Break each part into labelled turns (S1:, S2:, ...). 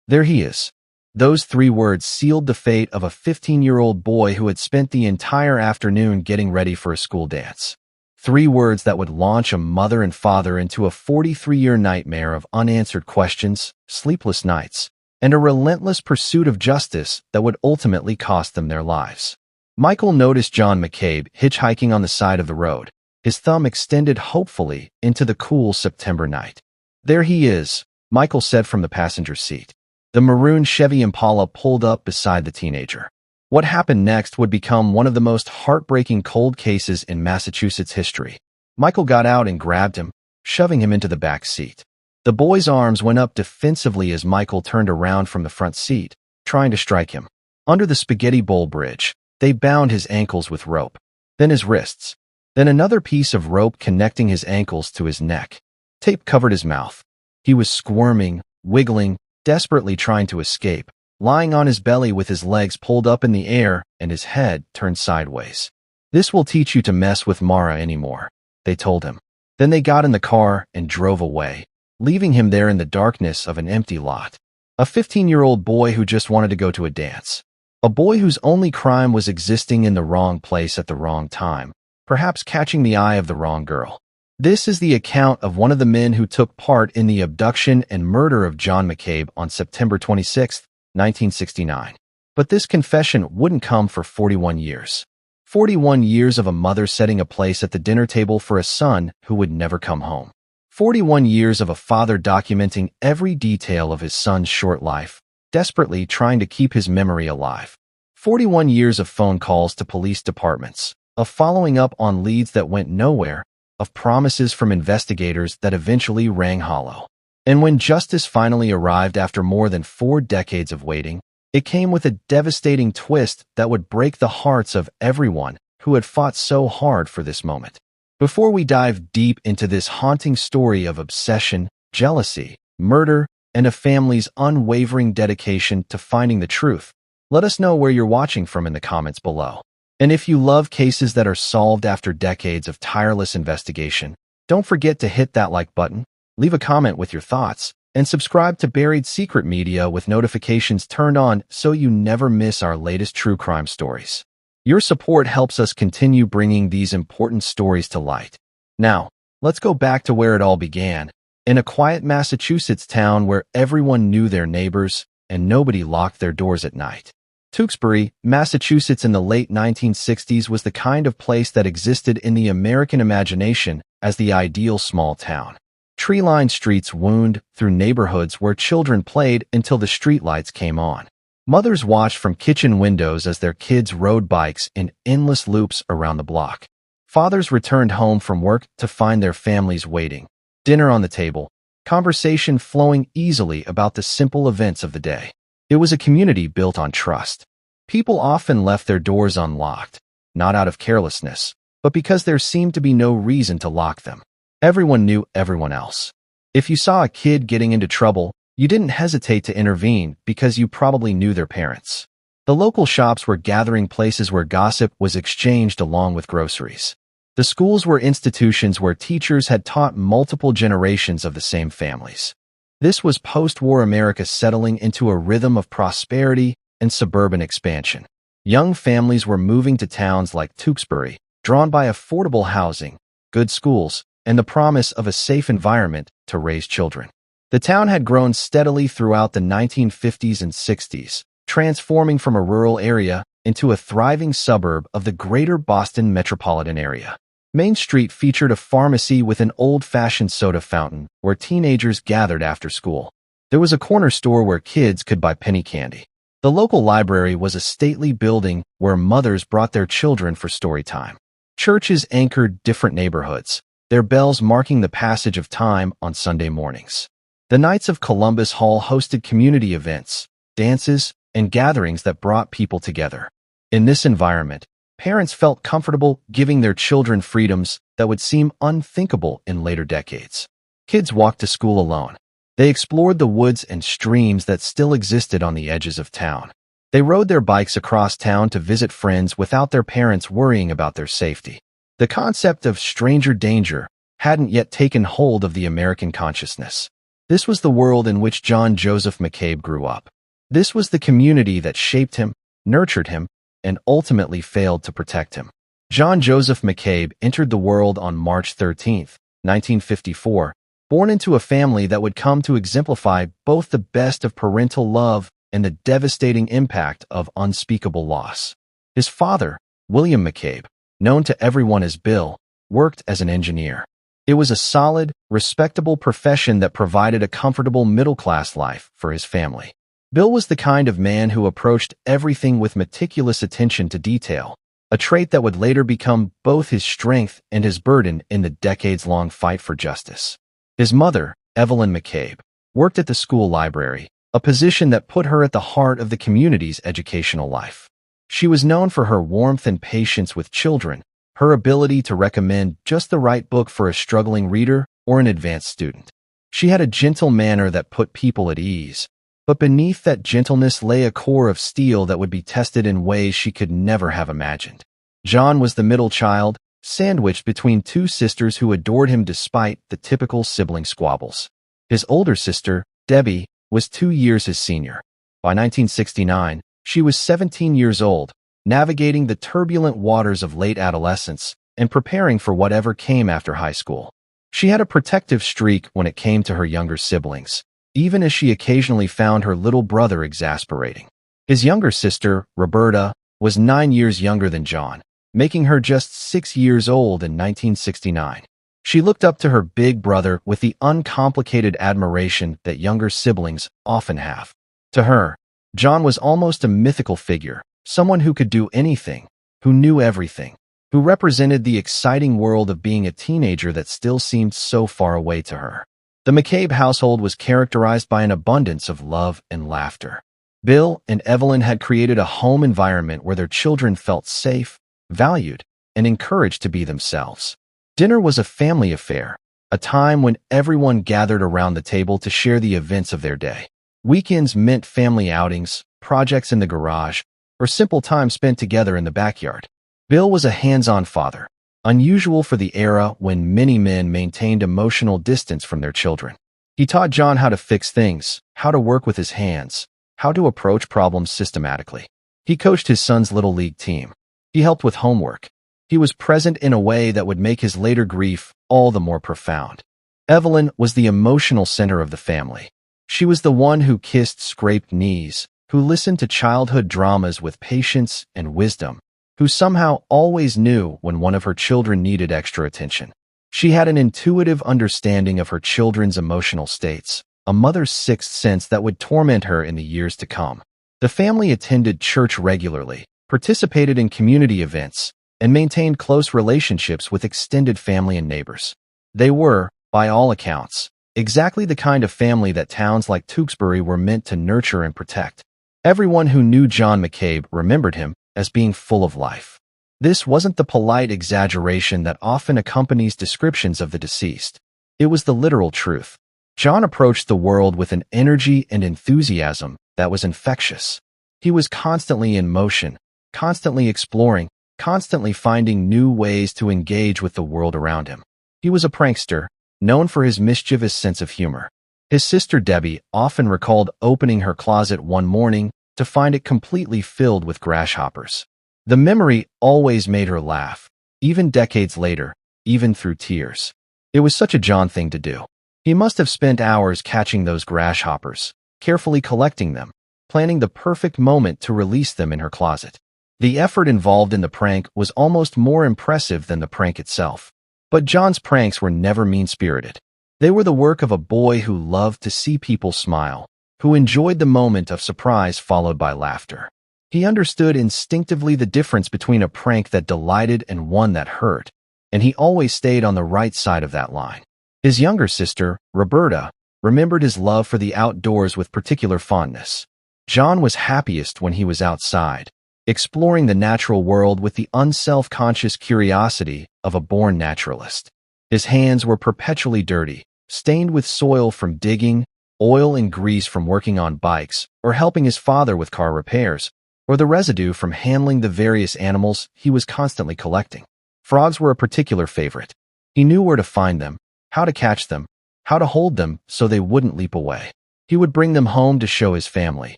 S1: There he is. Those 3 words sealed the fate of a 15-year-old boy who had spent the entire afternoon getting ready for a school dance. 3 words that would launch a mother and father into a 43-year nightmare of unanswered questions, sleepless nights, and a relentless pursuit of justice that would ultimately cost them their lives. Michael noticed John McCabe hitchhiking on the side of the road, his thumb extended hopefully into the cool September night. There he is, Michael said from the passenger seat. The maroon Chevy Impala pulled up beside the teenager. What happened next would become one of the most heartbreaking cold cases in Massachusetts history. Michael got out and grabbed him, shoving him into the back seat. The boy's arms went up defensively as Michael turned around from the front seat, trying to strike him. Under the spaghetti bowl bridge, they bound his ankles with rope, then his wrists, then another piece of rope connecting his ankles to his neck. Tape covered his mouth. He was squirming, wiggling, desperately trying to escape, lying on his belly with his legs pulled up in the air and his head turned sideways. "This will teach you to mess with Mara anymore," they told him. Then they got in the car and drove away, leaving him there in the darkness of an empty lot. A 15-year-old boy who just wanted to go to a dance. A boy whose only crime was existing in the wrong place at the wrong time, perhaps catching the eye of the wrong girl. This is the account of one of the men who took part in the abduction and murder of John McCabe on September 26, 1969. But this confession wouldn't come for 41 years. 41 years of a mother setting a place at the dinner table for a son who would never come home. 41 years of a father documenting every detail of his son's short life, desperately trying to keep his memory alive. 41 years of phone calls to police departments, of following up on leads that went nowhere, of promises from investigators that eventually rang hollow. And when justice finally arrived after more than 4 decades of waiting, it came with a devastating twist that would break the hearts of everyone who had fought so hard for this moment. Before we dive deep into this haunting story of obsession, jealousy, murder, and a family's unwavering dedication to finding the truth, let us know where you're watching from in the comments below. And if you love cases that are solved after decades of tireless investigation, don't forget to hit that like button, leave a comment with your thoughts, and subscribe to Buried Secret Media with notifications turned on so you never miss our latest true crime stories. Your support helps us continue bringing these important stories to light. Now, let's go back to where it all began, in a quiet Massachusetts town where everyone knew their neighbors and nobody locked their doors at night. Tewksbury, Massachusetts in the late 1960s was the kind of place that existed in the American imagination as the ideal small town. Tree-lined streets wound through neighborhoods where children played until the streetlights came on. Mothers watched from kitchen windows as their kids rode bikes in endless loops around the block. Fathers returned home from work to find their families waiting, dinner on the table, conversation flowing easily about the simple events of the day. It was a community built on trust. People often left their doors unlocked, not out of carelessness, but because there seemed to be no reason to lock them. Everyone knew everyone else. If you saw a kid getting into trouble, you didn't hesitate to intervene because you probably knew their parents. The local shops were gathering places where gossip was exchanged along with groceries. The schools were institutions where teachers had taught multiple generations of the same families. This was post-war America settling into a rhythm of prosperity and suburban expansion. Young families were moving to towns like Tewksbury, drawn by affordable housing, good schools, and the promise of a safe environment to raise children. The town had grown steadily throughout the 1950s and 60s, transforming from a rural area into a thriving suburb of the greater Boston metropolitan area. Main Street featured a pharmacy with an old-fashioned soda fountain where teenagers gathered after school. There was a corner store where kids could buy penny candy. The local library was a stately building where mothers brought their children for story time. Churches anchored different neighborhoods, their bells marking the passage of time on Sunday mornings. The Knights of Columbus Hall hosted community events, dances, and gatherings that brought people together. In this environment, parents felt comfortable giving their children freedoms that would seem unthinkable in later decades. Kids walked to school alone. They explored the woods and streams that still existed on the edges of town. They rode their bikes across town to visit friends without their parents worrying about their safety. The concept of stranger danger hadn't yet taken hold of the American consciousness. This was the world in which John Joseph McCabe grew up. This was the community that shaped him, nurtured him, and ultimately failed to protect him. John Joseph McCabe entered the world on March 13, 1954, born into a family that would come to exemplify both the best of parental love and the devastating impact of unspeakable loss. His father, William McCabe, known to everyone as Bill, worked as an engineer. It was a solid, respectable profession that provided a comfortable middle-class life for his family. Bill was the kind of man who approached everything with meticulous attention to detail, a trait that would later become both his strength and his burden in the decades-long fight for justice. His mother, Evelyn McCabe, worked at the school library, a position that put her at the heart of the community's educational life. She was known for her warmth and patience with children, her ability to recommend just the right book for a struggling reader or an advanced student. She had a gentle manner that put people at ease, but beneath that gentleness lay a core of steel that would be tested in ways she could never have imagined. John was the middle child, sandwiched between two sisters who adored him despite the typical sibling squabbles. His older sister, Debbie, was 2 years his senior. By 1969, she was 17 years old, navigating the turbulent waters of late adolescence and preparing for whatever came after high school. She had a protective streak when it came to her younger siblings, even as she occasionally found her little brother exasperating. His younger sister, Roberta, was 9 years younger than John, making her just 6 years old in 1969. She looked up to her big brother with the uncomplicated admiration that younger siblings often have. To her, John was almost a mythical figure, someone who could do anything, who knew everything, who represented the exciting world of being a teenager that still seemed so far away to her. The McCabe household was characterized by an abundance of love and laughter. Bill and Evelyn had created a home environment where their children felt safe, valued, and encouraged to be themselves. Dinner was a family affair, a time when everyone gathered around the table to share the events of their day. Weekends meant family outings, projects in the garage, or simple time spent together in the backyard. Bill was a hands-on father, unusual for the era when many men maintained emotional distance from their children. He taught John how to fix things, how to work with his hands, how to approach problems systematically. He coached his son's little league team. He helped with homework. He was present in a way that would make his later grief all the more profound. Evelyn was the emotional center of the family. She was the one who kissed scraped knees, who listened to childhood dramas with patience and wisdom, who somehow always knew when one of her children needed extra attention. She had an intuitive understanding of her children's emotional states, a mother's sixth sense that would torment her in the years to come. The family attended church regularly, participated in community events, and maintained close relationships with extended family and neighbors. They were, by all accounts, exactly the kind of family that towns like Tewksbury were meant to nurture and protect. Everyone who knew John McCabe remembered him as being full of life. This wasn't the polite exaggeration that often accompanies descriptions of the deceased. It was the literal truth. John approached the world with an energy and enthusiasm that was infectious. He was constantly in motion, constantly exploring, constantly finding new ways to engage with the world around him. He was a prankster, known for his mischievous sense of humor. His sister Debbie often recalled opening her closet one morning to find it completely filled with grasshoppers. The memory always made her laugh, even decades later, even through tears. It was such a John thing to do. He must have spent hours catching those grasshoppers, carefully collecting them, planning the perfect moment to release them in her closet. The effort involved in the prank was almost more impressive than the prank itself. But John's pranks were never mean-spirited. They were the work of a boy who loved to see people smile, who enjoyed the moment of surprise followed by laughter. He understood instinctively the difference between a prank that delighted and one that hurt, and he always stayed on the right side of that line. His younger sister, Roberta, remembered his love for the outdoors with particular fondness. John was happiest when he was outside, exploring the natural world with the unself-conscious curiosity of a born naturalist. His hands were perpetually dirty, stained with soil from digging, oil and grease from working on bikes, or helping his father with car repairs, or the residue from handling the various animals he was constantly collecting. Frogs were a particular favorite. He knew where to find them, how to catch them, how to hold them so they wouldn't leap away. He would bring them home to show his family.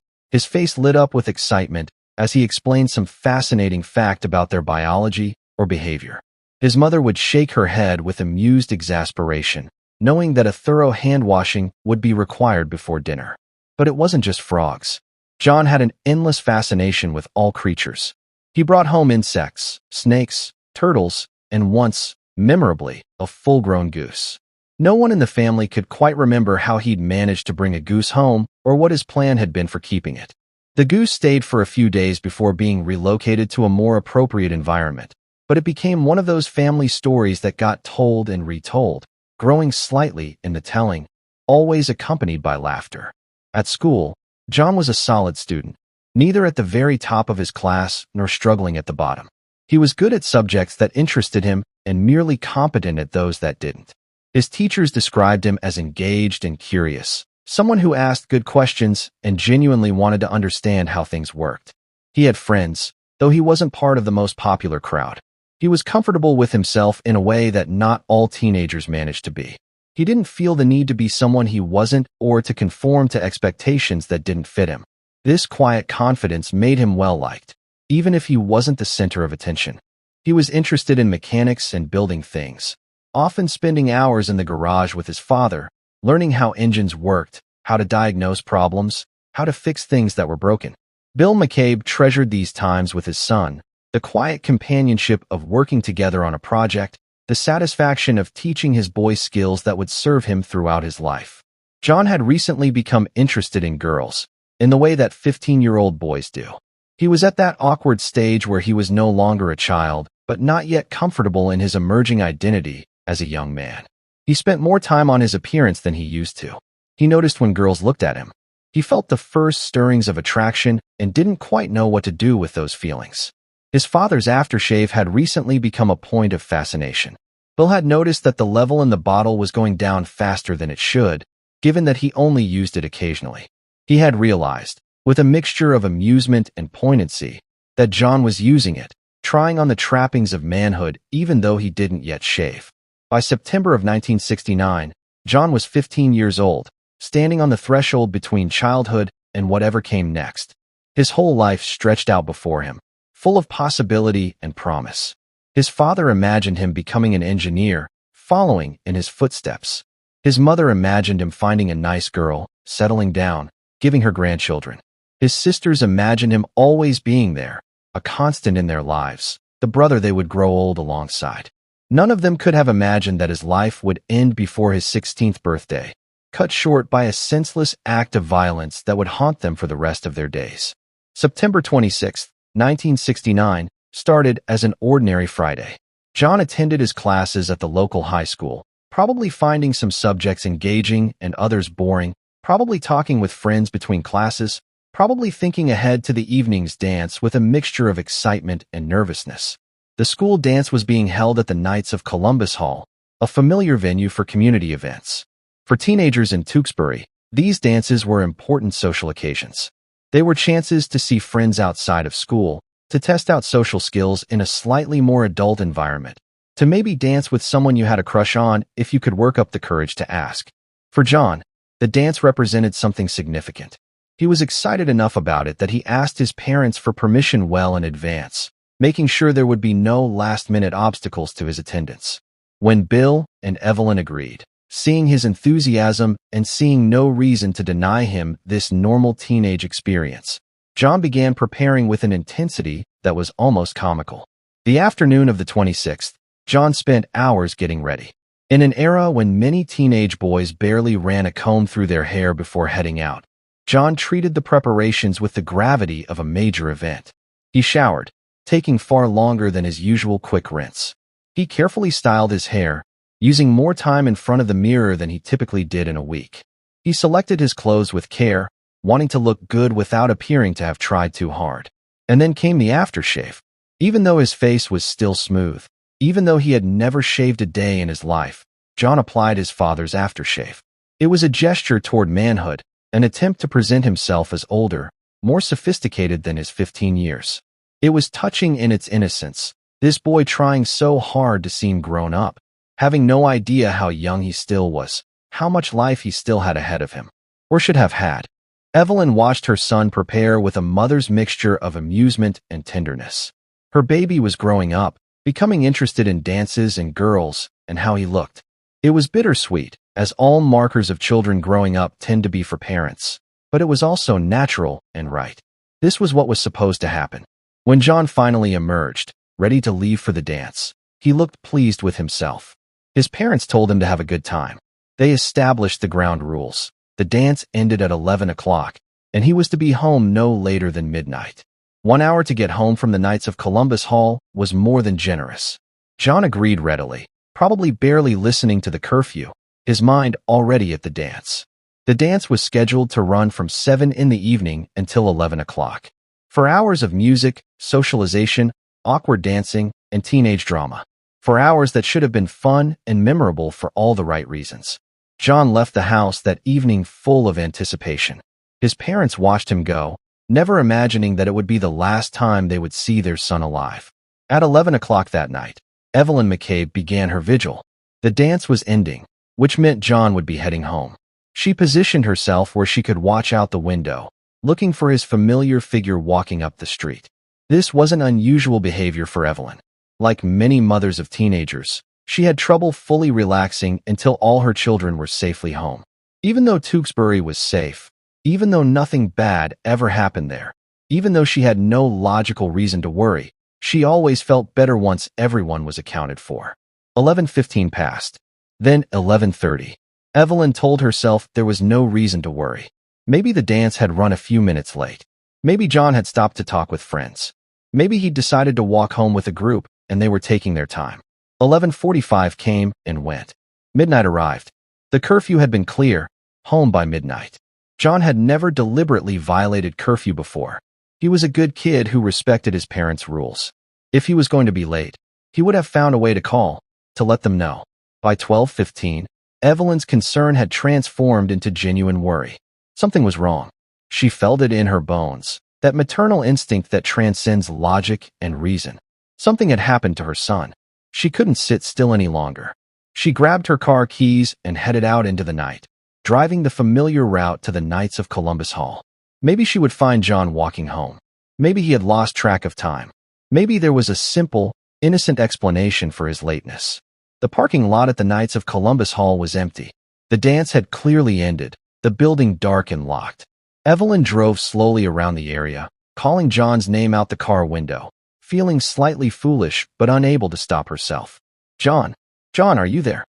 S1: His face lit up with excitement as he explained some fascinating fact about their biology or behavior. His mother would shake her head with amused exasperation, knowing that a thorough hand-washing would be required before dinner. But it wasn't just frogs. John had an endless fascination with all creatures. He brought home insects, snakes, turtles, and once, memorably, a full-grown goose. No one in the family could quite remember how he'd managed to bring a goose home or what his plan had been for keeping it. The goose stayed for a few days before being relocated to a more appropriate environment, but it became one of those family stories that got told and retold, growing slightly in the telling, always accompanied by laughter. At school, John was a solid student, neither at the very top of his class nor struggling at the bottom. He was good at subjects that interested him and merely competent at those that didn't. His teachers described him as engaged and curious, someone who asked good questions and genuinely wanted to understand how things worked. He had friends, though he wasn't part of the most popular crowd. He was comfortable with himself in a way that not all teenagers managed to be. He didn't feel the need to be someone he wasn't or to conform to expectations that didn't fit him. This quiet confidence made him well-liked, even if he wasn't the center of attention. He was interested in mechanics and building things, often spending hours in the garage with his father, learning how engines worked, how to diagnose problems, how to fix things that were broken. Bill McCabe treasured these times with his son, the quiet companionship of working together on a project, the satisfaction of teaching his boy skills that would serve him throughout his life. John had recently become interested in girls, in the way that 15-year-old boys do. He was at that awkward stage where he was no longer a child, but not yet comfortable in his emerging identity as a young man. He spent more time on his appearance than he used to. He noticed when girls looked at him. He felt the first stirrings of attraction and didn't quite know what to do with those feelings. His father's aftershave had recently become a point of fascination. Bill had noticed that the level in the bottle was going down faster than it should, given that he only used it occasionally. He had realized, with a mixture of amusement and poignancy, that John was using it, trying on the trappings of manhood even though he didn't yet shave. By September of 1969, John was 15 years old, standing on the threshold between childhood and whatever came next. His whole life stretched out before him, full of possibility and promise. His father imagined him becoming an engineer, following in his footsteps. His mother imagined him finding a nice girl, settling down, giving her grandchildren. His sisters imagined him always being there, a constant in their lives, the brother they would grow old alongside. None of them could have imagined that his life would end before his 16th birthday, cut short by a senseless act of violence that would haunt them for the rest of their days. September 26, 1969, started as an ordinary Friday. John attended his classes at the local high school, probably finding some subjects engaging and others boring, probably talking with friends between classes, probably thinking ahead to the evening's dance with a mixture of excitement and nervousness. The school dance was being held at the Knights of Columbus Hall, a familiar venue for community events. For teenagers in Tewksbury, these dances were important social occasions. They were chances to see friends outside of school, to test out social skills in a slightly more adult environment, to maybe dance with someone you had a crush on if you could work up the courage to ask. For John, the dance represented something significant. He was excited enough about it that he asked his parents for permission well in advance, making sure there would be no last-minute obstacles to his attendance. When Bill and Evelyn agreed, seeing his enthusiasm and seeing no reason to deny him this normal teenage experience, John began preparing with an intensity that was almost comical. The afternoon of the 26th, John spent hours getting ready. In an era when many teenage boys barely ran a comb through their hair before heading out, John treated the preparations with the gravity of a major event. He showered, taking far longer than his usual quick rinse. He carefully styled his hair, using more time in front of the mirror than he typically did in a week. He selected his clothes with care, wanting to look good without appearing to have tried too hard. And then came the aftershave. Even though his face was still smooth, even though he had never shaved a day in his life, John applied his father's aftershave. It was a gesture toward manhood, an attempt to present himself as older, more sophisticated than his 15 years. It was touching in its innocence, this boy trying so hard to seem grown up, having no idea how young he still was, how much life he still had ahead of him, or should have had. Evelyn watched her son prepare with a mother's mixture of amusement and tenderness. Her baby was growing up, becoming interested in dances and girls and how he looked. It was bittersweet, as all markers of children growing up tend to be for parents, but it was also natural and right. This was what was supposed to happen. When John finally emerged, ready to leave for the dance, he looked pleased with himself. His parents told him to have a good time. They established the ground rules. The dance ended at 11 o'clock, and he was to be home no later than midnight. 1 hour to get home from the Knights of Columbus Hall was more than generous. John agreed readily, probably barely listening to the curfew, his mind already at the dance. The dance was scheduled to run from 7 in the evening until 11 o'clock. For hours of music, socialization, awkward dancing, and teenage drama. For hours that should have been fun and memorable for all the right reasons. John left the house that evening full of anticipation. His parents watched him go, never imagining that it would be the last time they would see their son alive. At 11 o'clock that night, Evelyn McCabe began her vigil. The dance was ending, which meant John would be heading home. She positioned herself where she could watch out the window, looking for his familiar figure walking up the street. This wasn't unusual behavior for Evelyn. Like many mothers of teenagers, she had trouble fully relaxing until all her children were safely home. Even though Tewksbury was safe, even though nothing bad ever happened there, even though she had no logical reason to worry, she always felt better once everyone was accounted for. 11:15 passed. Then 11:30. Evelyn told herself there was no reason to worry. Maybe the dance had run a few minutes late. Maybe John had stopped to talk with friends. Maybe he'd decided to walk home with a group and they were taking their time. 11:45 came and went. Midnight arrived. The curfew had been clear, home by midnight. John had never deliberately violated curfew before. He was a good kid who respected his parents' rules. If he was going to be late, he would have found a way to call, to let them know. By 12:15, Evelyn's concern had transformed into genuine worry. Something was wrong. She felt it in her bones, that maternal instinct that transcends logic and reason. Something had happened to her son. She couldn't sit still any longer. She grabbed her car keys and headed out into the night, driving the familiar route to the Knights of Columbus Hall. Maybe she would find John walking home. Maybe he had lost track of time. Maybe there was a simple, innocent explanation for his lateness. The parking lot at the Knights of Columbus Hall was empty. The dance had clearly ended, the building dark and locked. Evelyn drove slowly around the area, calling John's name out the car window, feeling slightly foolish but unable to stop herself. John, John, are you there?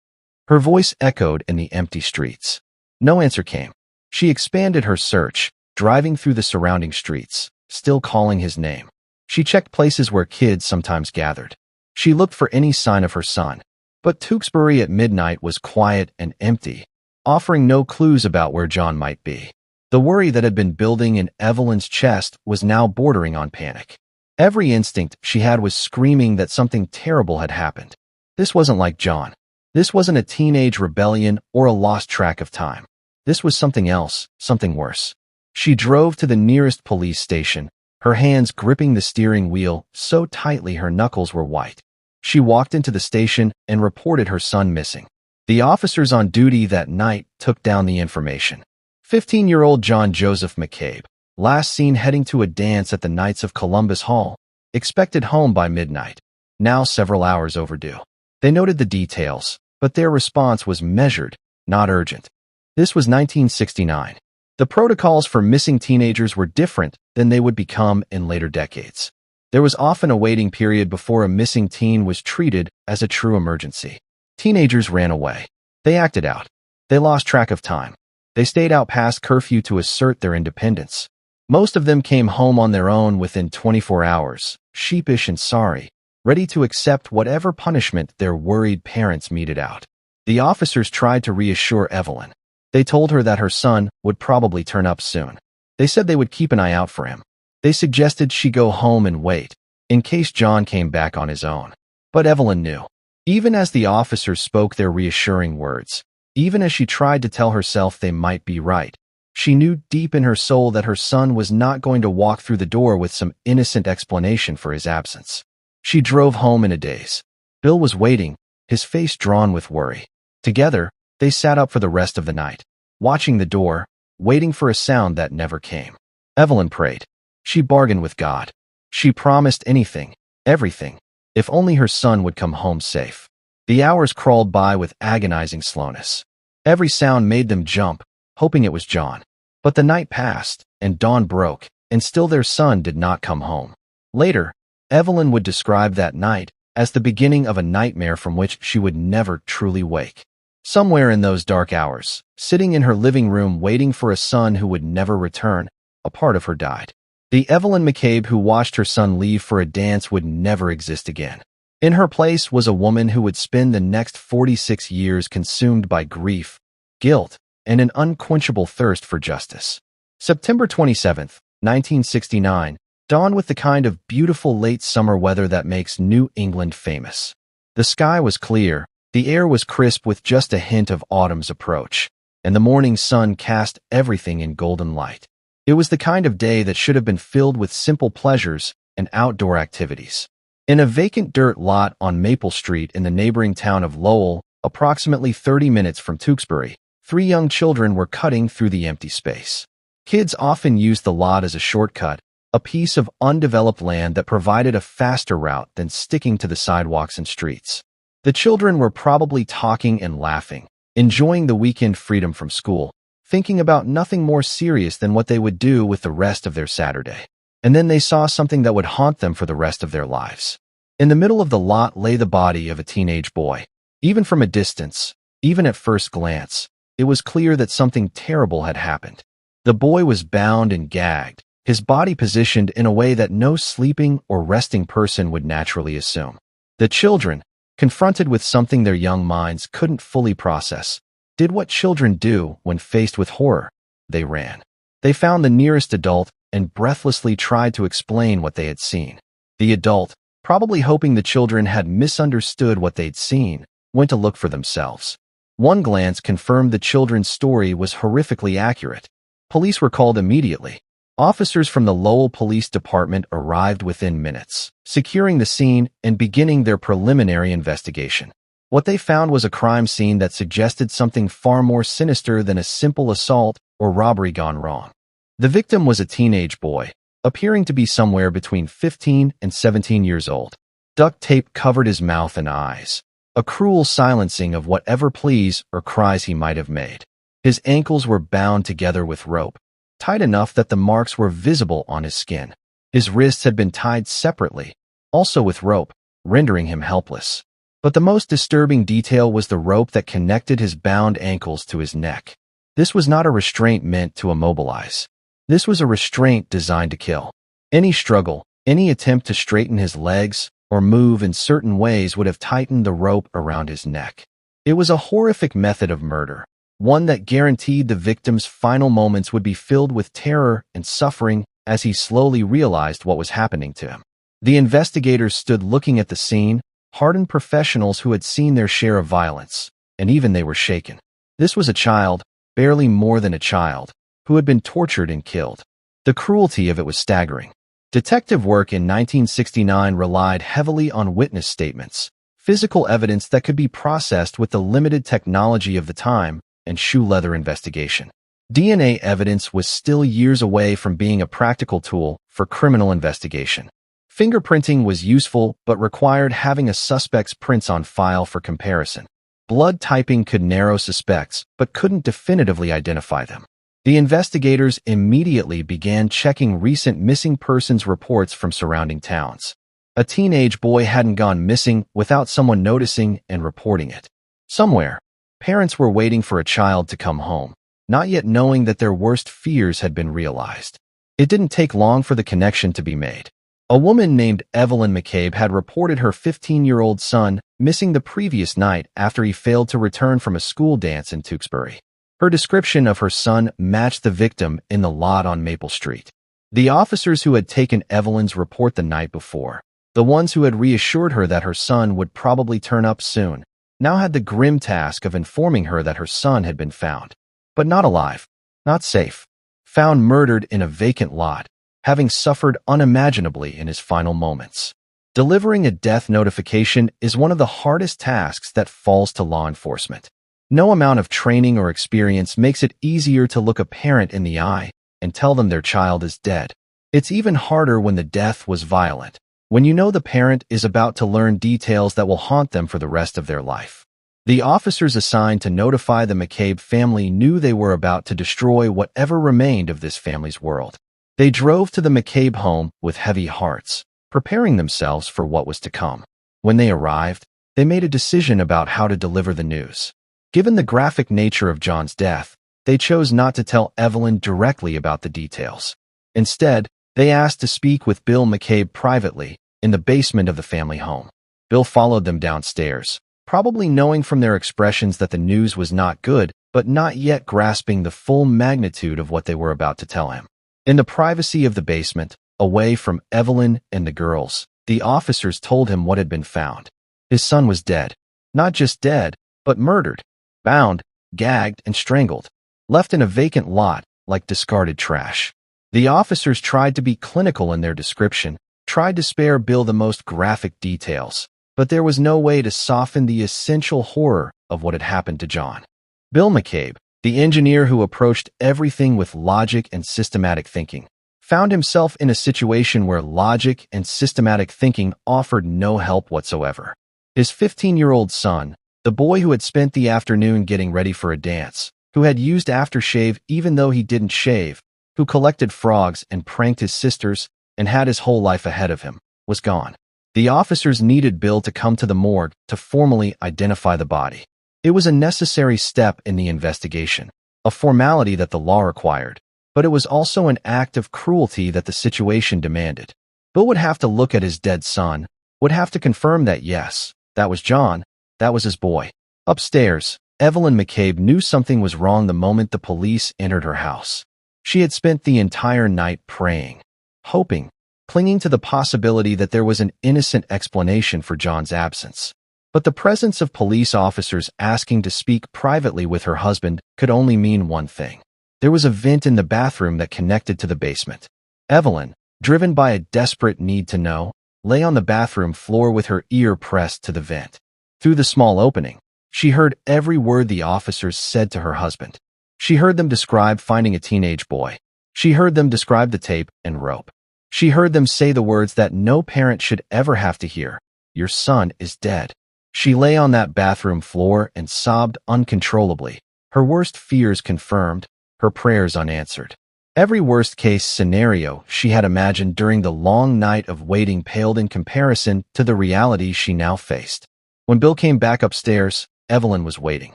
S1: Her voice echoed in the empty streets. No answer came. She expanded her search, driving through the surrounding streets, still calling his name. She checked places where kids sometimes gathered. She looked for any sign of her son. But Tewksbury at midnight was quiet and empty, offering no clues about where John might be. The worry that had been building in Evelyn's chest was now bordering on panic. Every instinct she had was screaming that something terrible had happened. This wasn't like John. This wasn't a teenage rebellion or a lost track of time. This was something else, something worse. She drove to the nearest police station, her hands gripping the steering wheel so tightly her knuckles were white. She walked into the station and reported her son missing. The officers on duty that night took down the information. 15-year-old John Joseph McCabe, last seen heading to a dance at the Knights of Columbus Hall, expected home by midnight, now several hours overdue. They noted the details, but their response was measured, not urgent. This was 1969. The protocols for missing teenagers were different than they would become in later decades. There was often a waiting period before a missing teen was treated as a true emergency. Teenagers ran away. They acted out. They lost track of time. They stayed out past curfew to assert their independence. Most of them came home on their own within 24 hours, sheepish and sorry, ready to accept whatever punishment their worried parents meted out. The officers tried to reassure Evelyn. They told her that her son would probably turn up soon. They said they would keep an eye out for him. They suggested she go home and wait, in case John came back on his own. But Evelyn knew. Even as the officers spoke their reassuring words, even as she tried to tell herself they might be right, she knew deep in her soul that her son was not going to walk through the door with some innocent explanation for his absence. She drove home in a daze. Bill was waiting, his face drawn with worry. Together, They sat up for the rest of the night, watching the door, waiting for a sound that never came. Evelyn prayed. She bargained with God. She promised anything, everything, if only her son would come home safe. The hours crawled by with agonizing slowness. Every sound made them jump, hoping it was John. But the night passed, and dawn broke, and still their son did not come home. Later, Evelyn would describe that night as the beginning of a nightmare from which she would never truly wake. Somewhere in those dark hours, sitting in her living room waiting for a son who would never return, a part of her died. The Evelyn McCabe who watched her son leave for a dance would never exist again. In her place was a woman who would spend the next 46 years consumed by grief, guilt, and an unquenchable thirst for justice. September 27, 1969, dawned with the kind of beautiful late summer weather that makes New England famous. The sky was clear, the air was crisp with just a hint of autumn's approach, and the morning sun cast everything in golden light. It was the kind of day that should have been filled with simple pleasures and outdoor activities. In a vacant dirt lot on Maple Street in the neighboring town of Lowell, approximately 30 minutes from Tewksbury, 3 young children were cutting through the empty space. Kids often used the lot as a shortcut, a piece of undeveloped land that provided a faster route than sticking to the sidewalks and streets. The children were probably talking and laughing, enjoying the weekend freedom from school, thinking about nothing more serious than what they would do with the rest of their Saturday. And then they saw something that would haunt them for the rest of their lives. In the middle of the lot lay the body of a teenage boy. Even from a distance, even at first glance, it was clear that something terrible had happened. The boy was bound and gagged, his body positioned in a way that no sleeping or resting person would naturally assume. The children, confronted with something their young minds couldn't fully process, did what children do when faced with horror. They ran. They found the nearest adult and breathlessly tried to explain what they had seen. The adult, probably hoping the children had misunderstood what they'd seen, went to look for themselves. One glance confirmed the children's story was horrifically accurate. Police were called immediately. Officers from the Lowell Police Department arrived within minutes, securing the scene and beginning their preliminary investigation. What they found was a crime scene that suggested something far more sinister than a simple assault or robbery gone wrong. The victim was a teenage boy, appearing to be somewhere between 15 and 17 years old. Duct tape covered his mouth and eyes, a cruel silencing of whatever pleas or cries he might have made. His ankles were bound together with rope, tight enough that the marks were visible on his skin. His wrists had been tied separately, also with rope, rendering him helpless. But the most disturbing detail was the rope that connected his bound ankles to his neck. This was not a restraint meant to immobilize. This was a restraint designed to kill. Any struggle, any attempt to straighten his legs or move in certain ways would have tightened the rope around his neck. It was a horrific method of murder, one that guaranteed the victim's final moments would be filled with terror and suffering as he slowly realized what was happening to him. The investigators stood looking at the scene, hardened professionals who had seen their share of violence, and even they were shaken. This was a child, barely more than a child, who had been tortured and killed. The cruelty of it was staggering. Detective work in 1969 relied heavily on witness statements, physical evidence that could be processed with the limited technology of the time, and shoe leather investigation. DNA evidence was still years away from being a practical tool for criminal investigation. Fingerprinting was useful but required having a suspect's prints on file for comparison. Blood typing could narrow suspects but couldn't definitively identify them. The investigators immediately began checking recent missing persons reports from surrounding towns. A teenage boy hadn't gone missing without someone noticing and reporting it. Somewhere, parents were waiting for a child to come home, not yet knowing that their worst fears had been realized. It didn't take long for the connection to be made. A woman named Evelyn McCabe had reported her 15-year-old son missing the previous night after he failed to return from a school dance in Tewksbury. Her description of her son matched the victim in the lot on Maple Street. The officers who had taken Evelyn's report the night before, the ones who had reassured her that her son would probably turn up soon, now had the grim task of informing her that her son had been found, but not alive, not safe, found murdered in a vacant lot, having suffered unimaginably in his final moments. Delivering a death notification is one of the hardest tasks that falls to law enforcement. No amount of training or experience makes it easier to look a parent in the eye and tell them their child is dead. It's even harder when the death was violent, when you know the parent is about to learn details that will haunt them for the rest of their life. The officers assigned to notify the McCabe family knew they were about to destroy whatever remained of this family's world. They drove to the McCabe home with heavy hearts, preparing themselves for what was to come. When they arrived, they made a decision about how to deliver the news. Given the graphic nature of John's death, they chose not to tell Evelyn directly about the details. Instead, they asked to speak with Bill McCabe privately in the basement of the family home. Bill followed them downstairs, probably knowing from their expressions that the news was not good, but not yet grasping the full magnitude of what they were about to tell him. In the privacy of the basement, away from Evelyn and the girls, the officers told him what had been found. His son was dead. Not just dead, but murdered, bound, gagged, and strangled, left in a vacant lot like discarded trash. The officers tried to be clinical in their description, tried to spare Bill the most graphic details, but there was no way to soften the essential horror of what had happened to John. Bill McCabe, the engineer who approached everything with logic and systematic thinking, found himself in a situation where logic and systematic thinking offered no help whatsoever. His 15-year-old son, the boy who had spent the afternoon getting ready for a dance, who had used aftershave even though he didn't shave, who collected frogs and pranked his sisters and had his whole life ahead of him, was gone. The officers needed Bill to come to the morgue to formally identify the body. It was a necessary step in the investigation, a formality that the law required, but it was also an act of cruelty that the situation demanded. Bill would have to look at his dead son, would have to confirm that yes, that was John, that was his boy. Upstairs, Evelyn McCabe knew something was wrong the moment the police entered her house. She had spent the entire night praying, hoping, clinging to the possibility that there was an innocent explanation for John's absence. But the presence of police officers asking to speak privately with her husband could only mean one thing. There was a vent in the bathroom that connected to the basement. Evelyn, driven by a desperate need to know, lay on the bathroom floor with her ear pressed to the vent. Through the small opening, she heard every word the officers said to her husband. She heard them describe finding a teenage boy. She heard them describe the tape and rope. She heard them say the words that no parent should ever have to hear. Your son is dead. She lay on that bathroom floor and sobbed uncontrollably, her worst fears confirmed, her prayers unanswered. Every worst-case scenario she had imagined during the long night of waiting paled in comparison to the reality she now faced. When Bill came back upstairs, Evelyn was waiting.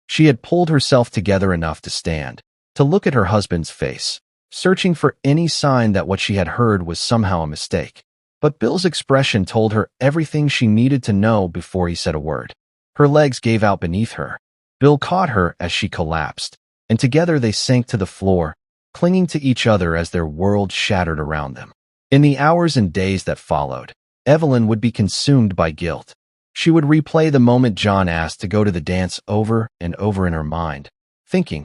S1: She had pulled herself together enough to stand, to look at her husband's face, searching for any sign that what she had heard was somehow a mistake. But Bill's expression told her everything she needed to know before he said a word. Her legs gave out beneath her. Bill caught her as she collapsed, and together they sank to the floor, clinging to each other as their world shattered around them. In the hours and days that followed, Evelyn would be consumed by guilt. She would replay the moment John asked to go to the dance over and over in her mind, thinking,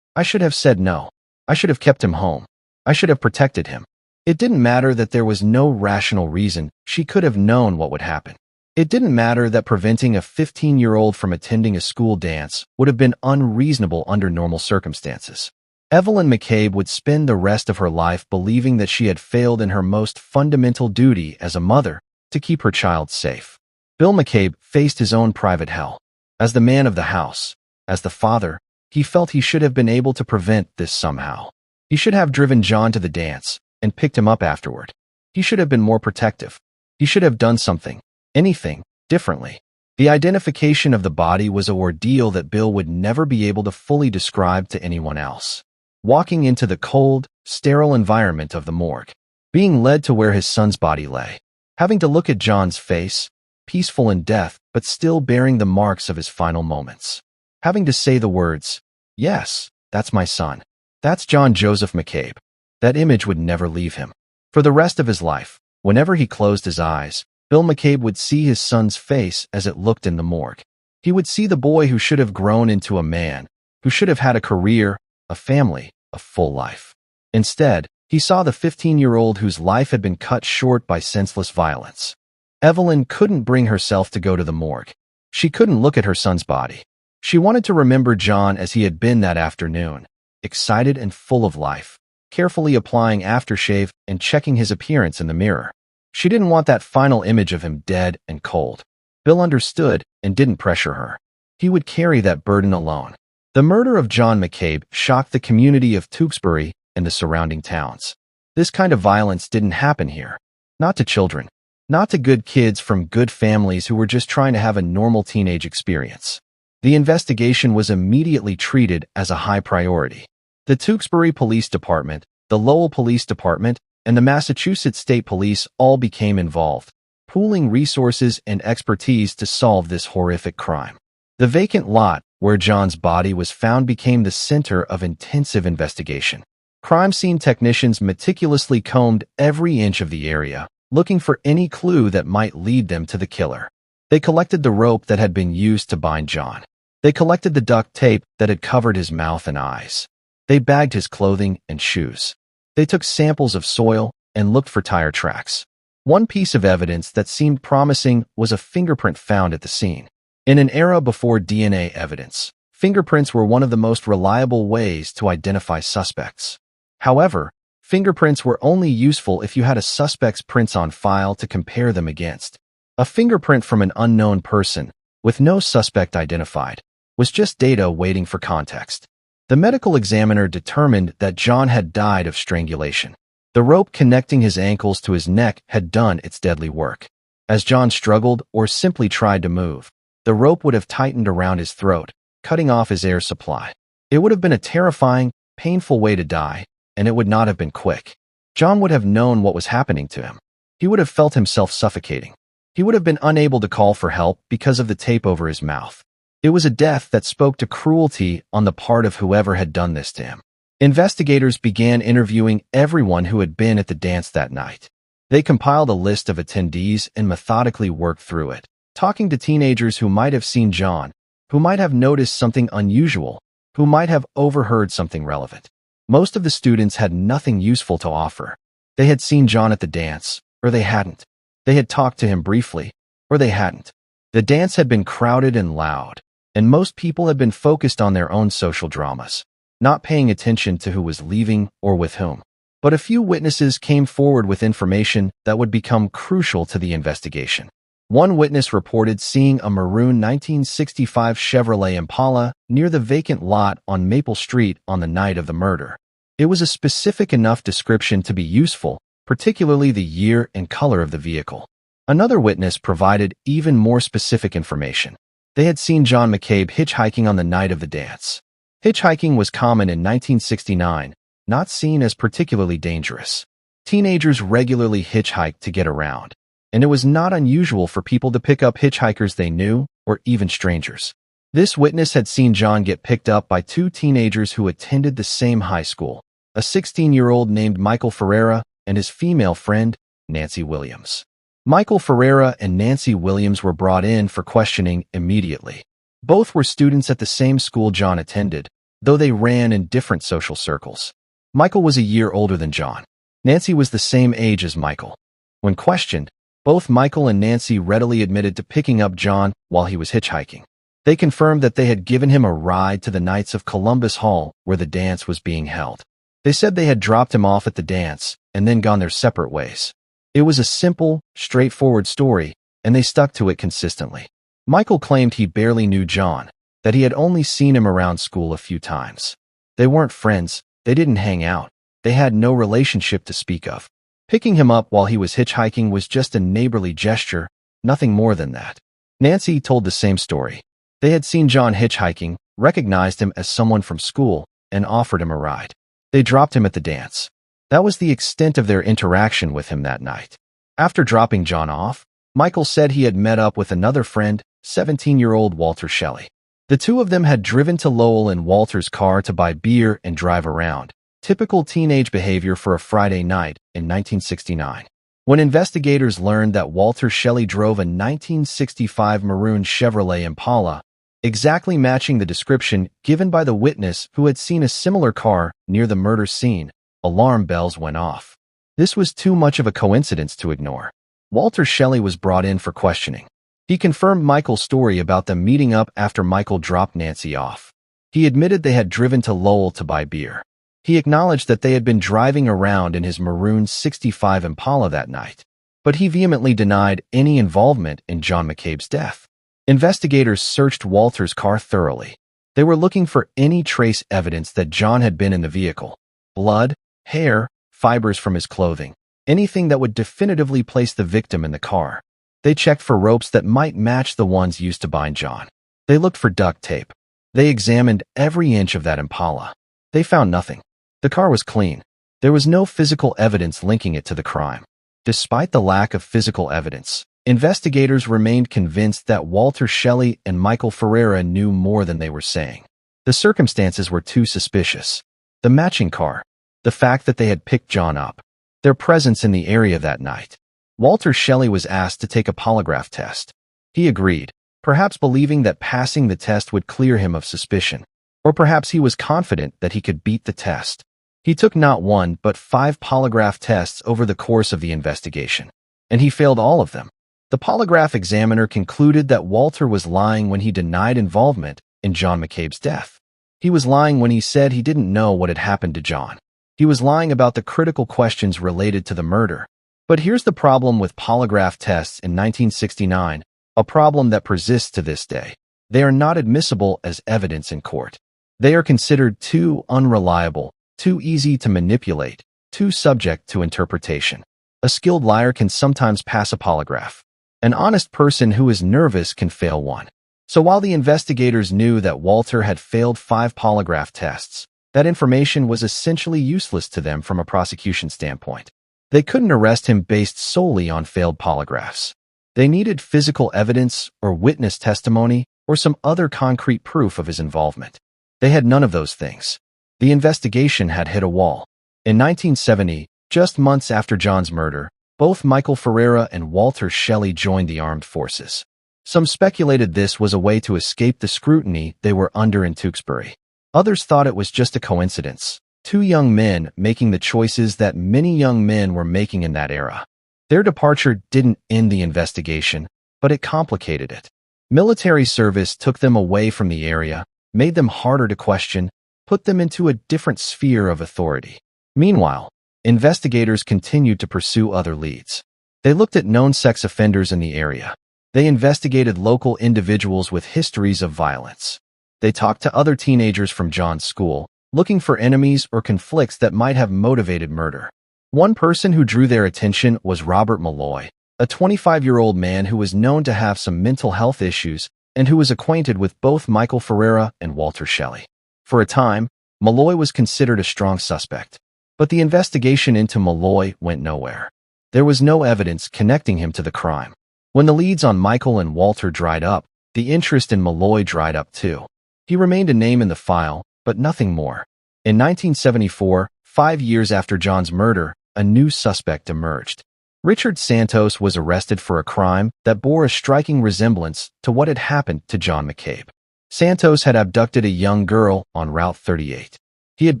S1: I should have said no. I should have kept him home. I should have protected him. It didn't matter that there was no rational reason. She could have known what would happen. It didn't matter that preventing a 15-year-old from attending a school dance would have been unreasonable under normal circumstances. Evelyn McCabe would spend the rest of her life believing that she had failed in her most fundamental duty as a mother, to keep her child safe. Bill McCabe faced his own private hell. As the man of the house, as the father, he felt he should have been able to prevent this somehow. He should have driven John to the dance and picked him up afterward. He should have been more protective. He should have done something, anything, differently. The identification of the body was an ordeal that Bill would never be able to fully describe to anyone else. Walking into the cold, sterile environment of the morgue, being led to where his son's body lay, having to look at John's face, peaceful in death but still bearing the marks of his final moments, having to say the words, yes, that's my son. That's John Joseph McCabe. That image would never leave him. For the rest of his life, whenever he closed his eyes, Bill McCabe would see his son's face as it looked in the morgue. He would see the boy who should have grown into a man, who should have had a career, a family, a full life. Instead, he saw the 15-year-old whose life had been cut short by senseless violence. Evelyn couldn't bring herself to go to the morgue. She couldn't look at her son's body. She wanted to remember John as he had been that afternoon, excited and full of life, carefully applying aftershave and checking his appearance in the mirror. She didn't want that final image of him dead and cold. Bill understood and didn't pressure her. He would carry that burden alone. The murder of John McCabe shocked the community of Tewksbury and the surrounding towns. This kind of violence didn't happen here. Not to children. Not to good kids from good families who were just trying to have a normal teenage experience. The investigation was immediately treated as a high priority. The Tewksbury Police Department, the Lowell Police Department, and the Massachusetts State Police all became involved, pooling resources and expertise to solve this horrific crime. The vacant lot where John's body was found became the center of intensive investigation. Crime scene technicians meticulously combed every inch of the area, looking for any clue that might lead them to the killer. They collected the rope that had been used to bind John. They collected the duct tape that had covered his mouth and eyes. They bagged his clothing and shoes. They took samples of soil and looked for tire tracks. One piece of evidence that seemed promising was a fingerprint found at the scene. In an era before DNA evidence, fingerprints were one of the most reliable ways to identify suspects. However, fingerprints were only useful if you had a suspect's prints on file to compare them against. A fingerprint from an unknown person, with no suspect identified, was just data waiting for context. The medical examiner determined that John had died of strangulation. The rope connecting his ankles to his neck had done its deadly work. As John struggled or simply tried to move, the rope would have tightened around his throat, cutting off his air supply. It would have been a terrifying, painful way to die, and it would not have been quick. John would have known what was happening to him. He would have felt himself suffocating. He would have been unable to call for help because of the tape over his mouth. It was a death that spoke to cruelty on the part of whoever had done this to him. Investigators began interviewing everyone who had been at the dance that night. They compiled a list of attendees and methodically worked through it, talking to teenagers who might have seen John, who might have noticed something unusual, who might have overheard something relevant. Most of the students had nothing useful to offer. They had seen John at the dance, or they hadn't. They had talked to him briefly, or they hadn't. The dance had been crowded and loud, and most people had been focused on their own social dramas, not paying attention to who was leaving or with whom. But a few witnesses came forward with information that would become crucial to the investigation. One witness reported seeing a maroon 1965 Chevrolet Impala near the vacant lot on Maple Street on the night of the murder. It was a specific enough description to be useful, particularly the year and color of the vehicle. Another witness provided even more specific information. They had seen John McCabe hitchhiking on the night of the dance. Hitchhiking was common in 1969, not seen as particularly dangerous. Teenagers regularly hitchhiked to get around, and it was not unusual for people to pick up hitchhikers they knew or even strangers. This witness had seen John get picked up by two teenagers who attended the same high school, a 16-year-old named Michael Ferreira and his female friend, Nancy Williams. Michael Ferreira and Nancy Williams were brought in for questioning immediately. Both were students at the same school John attended, though they ran in different social circles. Michael was a year older than John. Nancy was the same age as Michael. When questioned, both Michael and Nancy readily admitted to picking up John while he was hitchhiking. They confirmed that they had given him a ride to the Knights of Columbus Hall where the dance was being held. They said they had dropped him off at the dance and then gone their separate ways. It was a simple, straightforward story, and they stuck to it consistently. Michael claimed he barely knew John, that he had only seen him around school a few times. They weren't friends, they didn't hang out, they had no relationship to speak of. Picking him up while he was hitchhiking was just a neighborly gesture, nothing more than that. Nancy told the same story. They had seen John hitchhiking, recognized him as someone from school, and offered him a ride. They dropped him at the dance. That was the extent of their interaction with him that night. After dropping John off, Michael said he had met up with another friend, 17-year-old Walter Shelley. The two of them had driven to Lowell in Walter's car to buy beer and drive around, typical teenage behavior for a Friday night in 1969. When investigators learned that Walter Shelley drove a 1965 maroon Chevrolet Impala, exactly matching the description given by the witness who had seen a similar car near the murder scene, alarm bells went off. This was too much of a coincidence to ignore. Walter Shelley was brought in for questioning. He confirmed Michael's story about them meeting up after Michael dropped Nancy off. He admitted they had driven to Lowell to buy beer. He acknowledged that they had been driving around in his maroon '65 Impala that night, but he vehemently denied any involvement in John McCabe's death. Investigators searched Walter's car thoroughly. They were looking for any trace evidence that John had been in the vehicle. Blood, hair, fibers from his clothing, anything that would definitively place the victim in the car. They checked for ropes that might match the ones used to bind John. They looked for duct tape. They examined every inch of that Impala. They found nothing. The car was clean. There was no physical evidence linking it to the crime. Despite the lack of physical evidence, investigators remained convinced that Walter Shelley and Michael Ferreira knew more than they were saying. The circumstances were too suspicious. The matching car, the fact that they had picked John up, their presence in the area that night. Walter Shelley was asked to take a polygraph test. He agreed, perhaps believing that passing the test would clear him of suspicion, or perhaps he was confident that he could beat the test. He took not one but 5 polygraph tests over the course of the investigation, and he failed all of them. The polygraph examiner concluded that Walter was lying when he denied involvement in John McCabe's death. He was lying when he said he didn't know what had happened to John. He was lying about the critical questions related to the murder. But here's the problem with polygraph tests in 1969, a problem that persists to this day. They are not admissible as evidence in court. They are considered too unreliable, too easy to manipulate, too subject to interpretation. A skilled liar can sometimes pass a polygraph. An honest person who is nervous can fail one. So while the investigators knew that Walter had failed 5 polygraph tests, that information was essentially useless to them from a prosecution standpoint. They couldn't arrest him based solely on failed polygraphs. They needed physical evidence or witness testimony or some other concrete proof of his involvement. They had none of those things. The investigation had hit a wall. In 1970, just months after John's murder, both Michael Ferreira and Walter Shelley joined the armed forces. Some speculated this was a way to escape the scrutiny they were under in Tewksbury. Others thought it was just a coincidence. 2 young men making the choices that many young men were making in that era. Their departure didn't end the investigation, but it complicated it. Military service took them away from the area, made them harder to question, put them into a different sphere of authority. Meanwhile, investigators continued to pursue other leads. They looked at known sex offenders in the area. They investigated local individuals with histories of violence. They talked to other teenagers from John's school, looking for enemies or conflicts that might have motivated murder. One person who drew their attention was Robert Malloy, a 25-year-old man who was known to have some mental health issues and who was acquainted with both Michael Ferreira and Walter Shelley. For a time, Malloy was considered a strong suspect, but the investigation into Malloy went nowhere. There was no evidence connecting him to the crime. When the leads on Michael and Walter dried up, the interest in Malloy dried up too. He remained a name in the file, but nothing more. In 1974, 5 years after John's murder, a new suspect emerged. Richard Santos was arrested for a crime that bore a striking resemblance to what had happened to John McCabe. Santos had abducted a young girl on Route 38. He had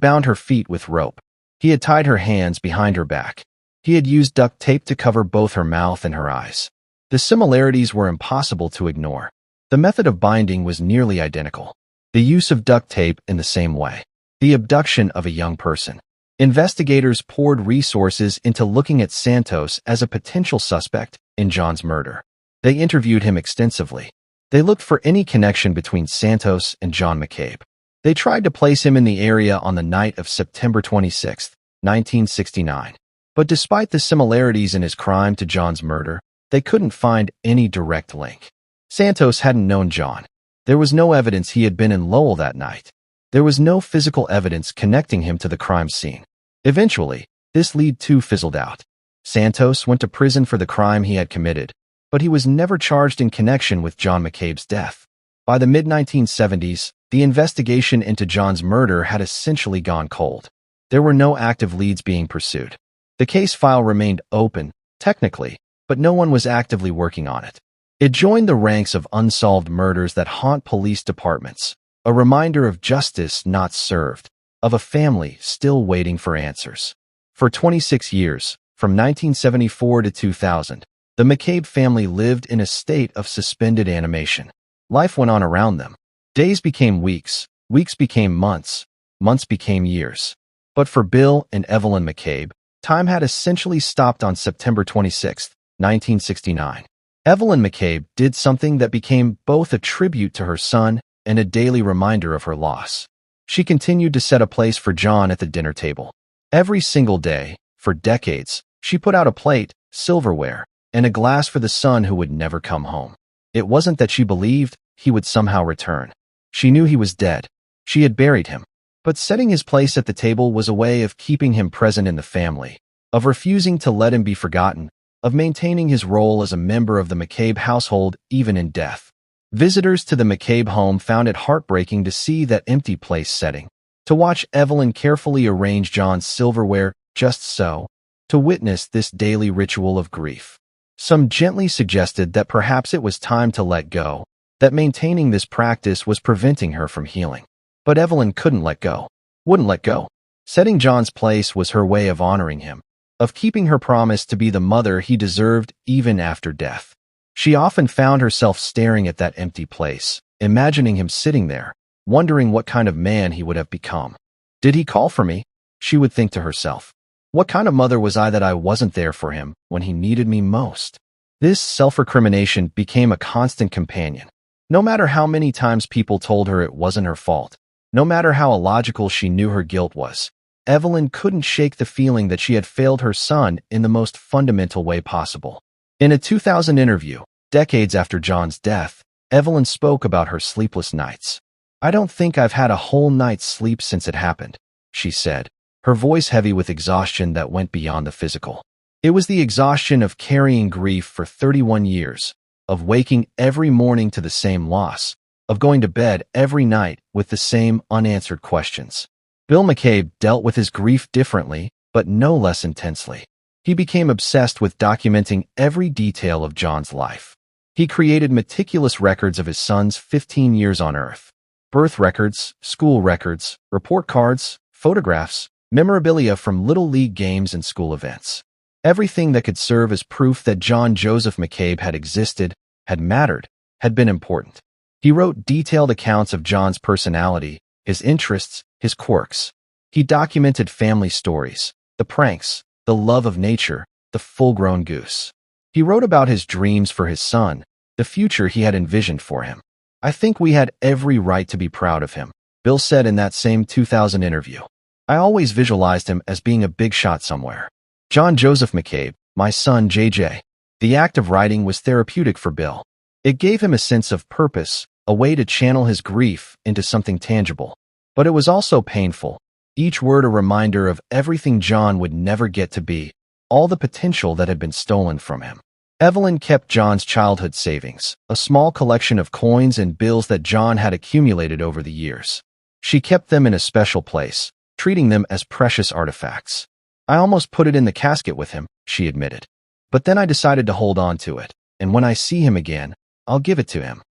S1: bound her feet with rope. He had tied her hands behind her back. He had used duct tape to cover both her mouth and her eyes. The similarities were impossible to ignore. The method of binding was nearly identical. The use of duct tape in the same way. The abduction of a young person. Investigators poured resources into looking at Santos as a potential suspect in John's murder. They interviewed him extensively. They looked for any connection between Santos and John McCabe. They tried to place him in the area on the night of September 26, 1969. But despite the similarities in his crime to John's murder, they couldn't find any direct link. Santos hadn't known John. There was no evidence he had been in Lowell that night. There was no physical evidence connecting him to the crime scene. Eventually, this lead too fizzled out. Santos went to prison for the crime he had committed, but he was never charged in connection with John McCabe's death. By the mid-1970s, the investigation into John's murder had essentially gone cold. There were no active leads being pursued. The case file remained open, technically, but no one was actively working on it. It joined the ranks of unsolved murders that haunt police departments, a reminder of justice not served, of a family still waiting for answers. For 26 years, from 1974 to 2000, The McCabe family lived in a state of suspended animation. Life went on around them. Days became weeks, weeks became months, months became years. But for Bill and Evelyn McCabe, time had essentially stopped on September 26, 1969. Evelyn McCabe did something that became both a tribute to her son and a daily reminder of her loss. She continued to set a place for John at the dinner table. Every single day, for decades, she put out a plate, silverware, and a glass for the son who would never come home. It wasn't that she believed he would somehow return. She knew he was dead. She had buried him. But setting his place at the table was a way of keeping him present in the family, of refusing to let him be forgotten, of maintaining his role as a member of the McCabe household even in death. Visitors to the McCabe home found it heartbreaking to see that empty place setting, to watch Evelyn carefully arrange John's silverware just so, to witness this daily ritual of grief. Some gently suggested that perhaps it was time to let go, that maintaining this practice was preventing her from healing. But Evelyn couldn't let go, wouldn't let go. Setting John's place was her way of honoring him, of keeping her promise to be the mother he deserved even after death. She often found herself staring at that empty place, imagining him sitting there, wondering what kind of man he would have become. Did he call for me? She would think to herself. What kind of mother was I that I wasn't there for him when he needed me most? This self-recrimination became a constant companion. No matter how many times people told her it wasn't her fault, no matter how illogical she knew her guilt was, Evelyn couldn't shake the feeling that she had failed her son in the most fundamental way possible. In a 2000 interview, decades after John's death, Evelyn spoke about her sleepless nights. "I don't think I've had a whole night's sleep since it happened," she said, her voice heavy with exhaustion that went beyond the physical. It was the exhaustion of carrying grief for 31 years, of waking every morning to the same loss, of going to bed every night with the same unanswered questions. Bill McCabe dealt with his grief differently, but no less intensely. He became obsessed with documenting every detail of John's life. He created meticulous records of his son's 15 years on Earth. Birth records, school records, report cards, photographs, memorabilia from Little League games and school events. Everything that could serve as proof that John Joseph McCabe had existed, had mattered, had been important. He wrote detailed accounts of John's personality, his interests, his quirks. He documented family stories, the pranks, the love of nature, the full-grown goose. He wrote about his dreams for his son, the future he had envisioned for him. "I think we had every right to be proud of him," Bill said in that same 2000 interview. "I always visualized him as being a big shot somewhere." John Joseph McCabe, my son JJ. The act of writing was therapeutic for Bill. It gave him a sense of purpose, a way to channel his grief into something tangible. But it was also painful. Each word a reminder of everything John would never get to be, all the potential that had been stolen from him. Evelyn kept John's childhood savings, a small collection of coins and bills that John had accumulated over the years. She kept them in a special place, treating them as precious artifacts. "I almost put it in the casket with him," she admitted. "But then I decided to hold on to it, and when I see him again, I'll give it to him."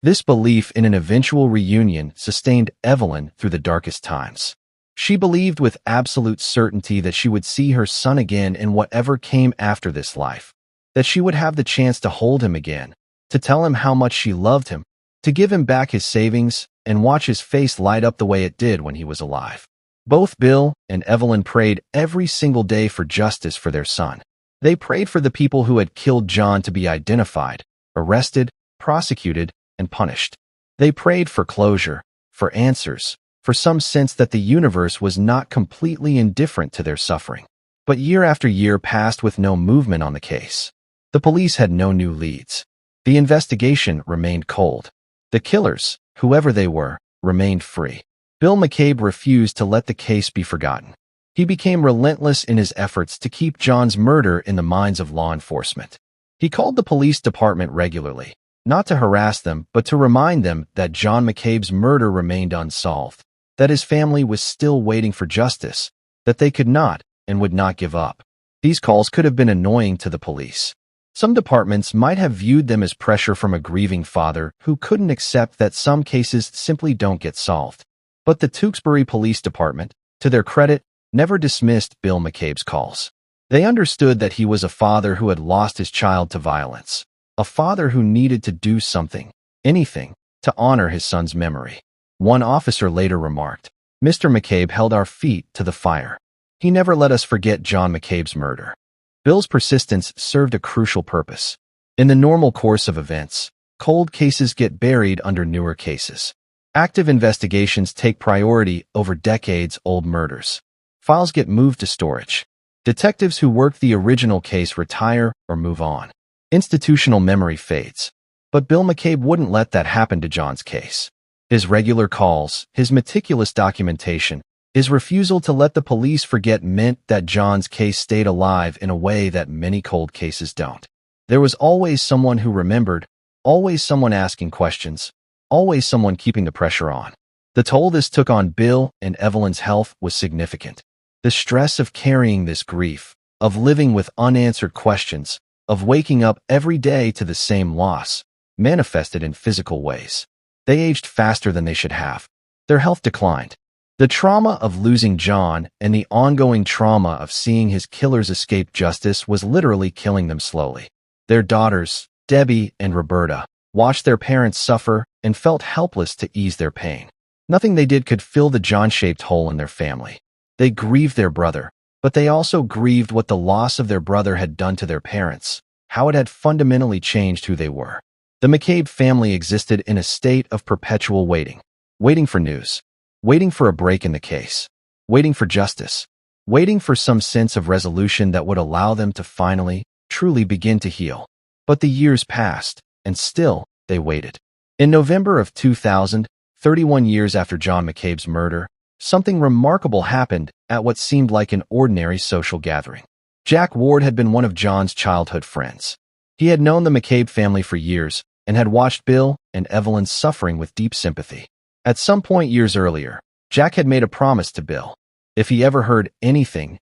S1: This belief in an eventual reunion sustained Evelyn through the darkest times. She believed with absolute certainty that she would see her son again in whatever came after this life, that she would have the chance to hold him again, to tell him how much she loved him, to give him back his savings and watch his face light up the way it did when he was alive. Both Bill and Evelyn prayed every single day for justice for their son. They prayed for the people who had killed John to be identified, arrested, prosecuted, and punished. They prayed for closure, for answers, for some sense that the universe was not completely indifferent to their suffering. But year after year passed with no movement on the case. The police had no new leads. The investigation remained cold. The killers, whoever they were, remained free. Bill McCabe refused to let the case be forgotten. He became relentless in his efforts to keep John's murder in the minds of law enforcement. He called the police department regularly, not to harass them, but to remind them that John McCabe's murder remained unsolved, that his family was still waiting for justice, that they could not and would not give up. These calls could have been annoying to the police. Some departments might have viewed them as pressure from a grieving father who couldn't accept that some cases simply don't get solved. But the Tewksbury Police Department, to their credit, never dismissed Bill McCabe's calls. They understood that he was a father who had lost his child to violence, a father who needed to do something, anything, to honor his son's memory. One officer later remarked, "Mr. McCabe held our feet to the fire. He never let us forget John McCabe's murder." Bill's persistence served a crucial purpose. In the normal course of events, cold cases get buried under newer cases. Active investigations take priority over decades-old murders. Files get moved to storage. Detectives who worked the original case retire or move on. Institutional memory fades. But Bill McCabe wouldn't let that happen to John's case. His regular calls, his meticulous documentation, his refusal to let the police forget meant that John's case stayed alive in a way that many cold cases don't. There was always someone who remembered, always someone asking questions, always someone keeping the pressure on. The toll this took on Bill and Evelyn's health was significant. The stress of carrying this grief, of living with unanswered questions, of waking up every day to the same loss, manifested in physical ways. They aged faster than they should have. Their health declined. The trauma of losing John and the ongoing trauma of seeing his killers escape justice was literally killing them slowly. Their daughters, Debbie and Roberta, watched their parents suffer and felt helpless to ease their pain. Nothing they did could fill the John-shaped hole in their family. They grieved their brother, but they also grieved what the loss of their brother had done to their parents, how it had fundamentally changed who they were. The McCabe family existed in a state of perpetual waiting. Waiting for news. Waiting for a break in the case. Waiting for justice. Waiting for some sense of resolution that would allow them to finally, truly begin to heal. But the years passed, and still, they waited. In November of 2000, 31 years after John McCabe's murder, something remarkable happened at what seemed like an ordinary social gathering. Jack Ward had been one of John's childhood friends. He had known the McCabe family for years and had watched Bill and Evelyn's suffering with deep sympathy. At some point years earlier, Jack had made a promise to Bill. If he ever heard anything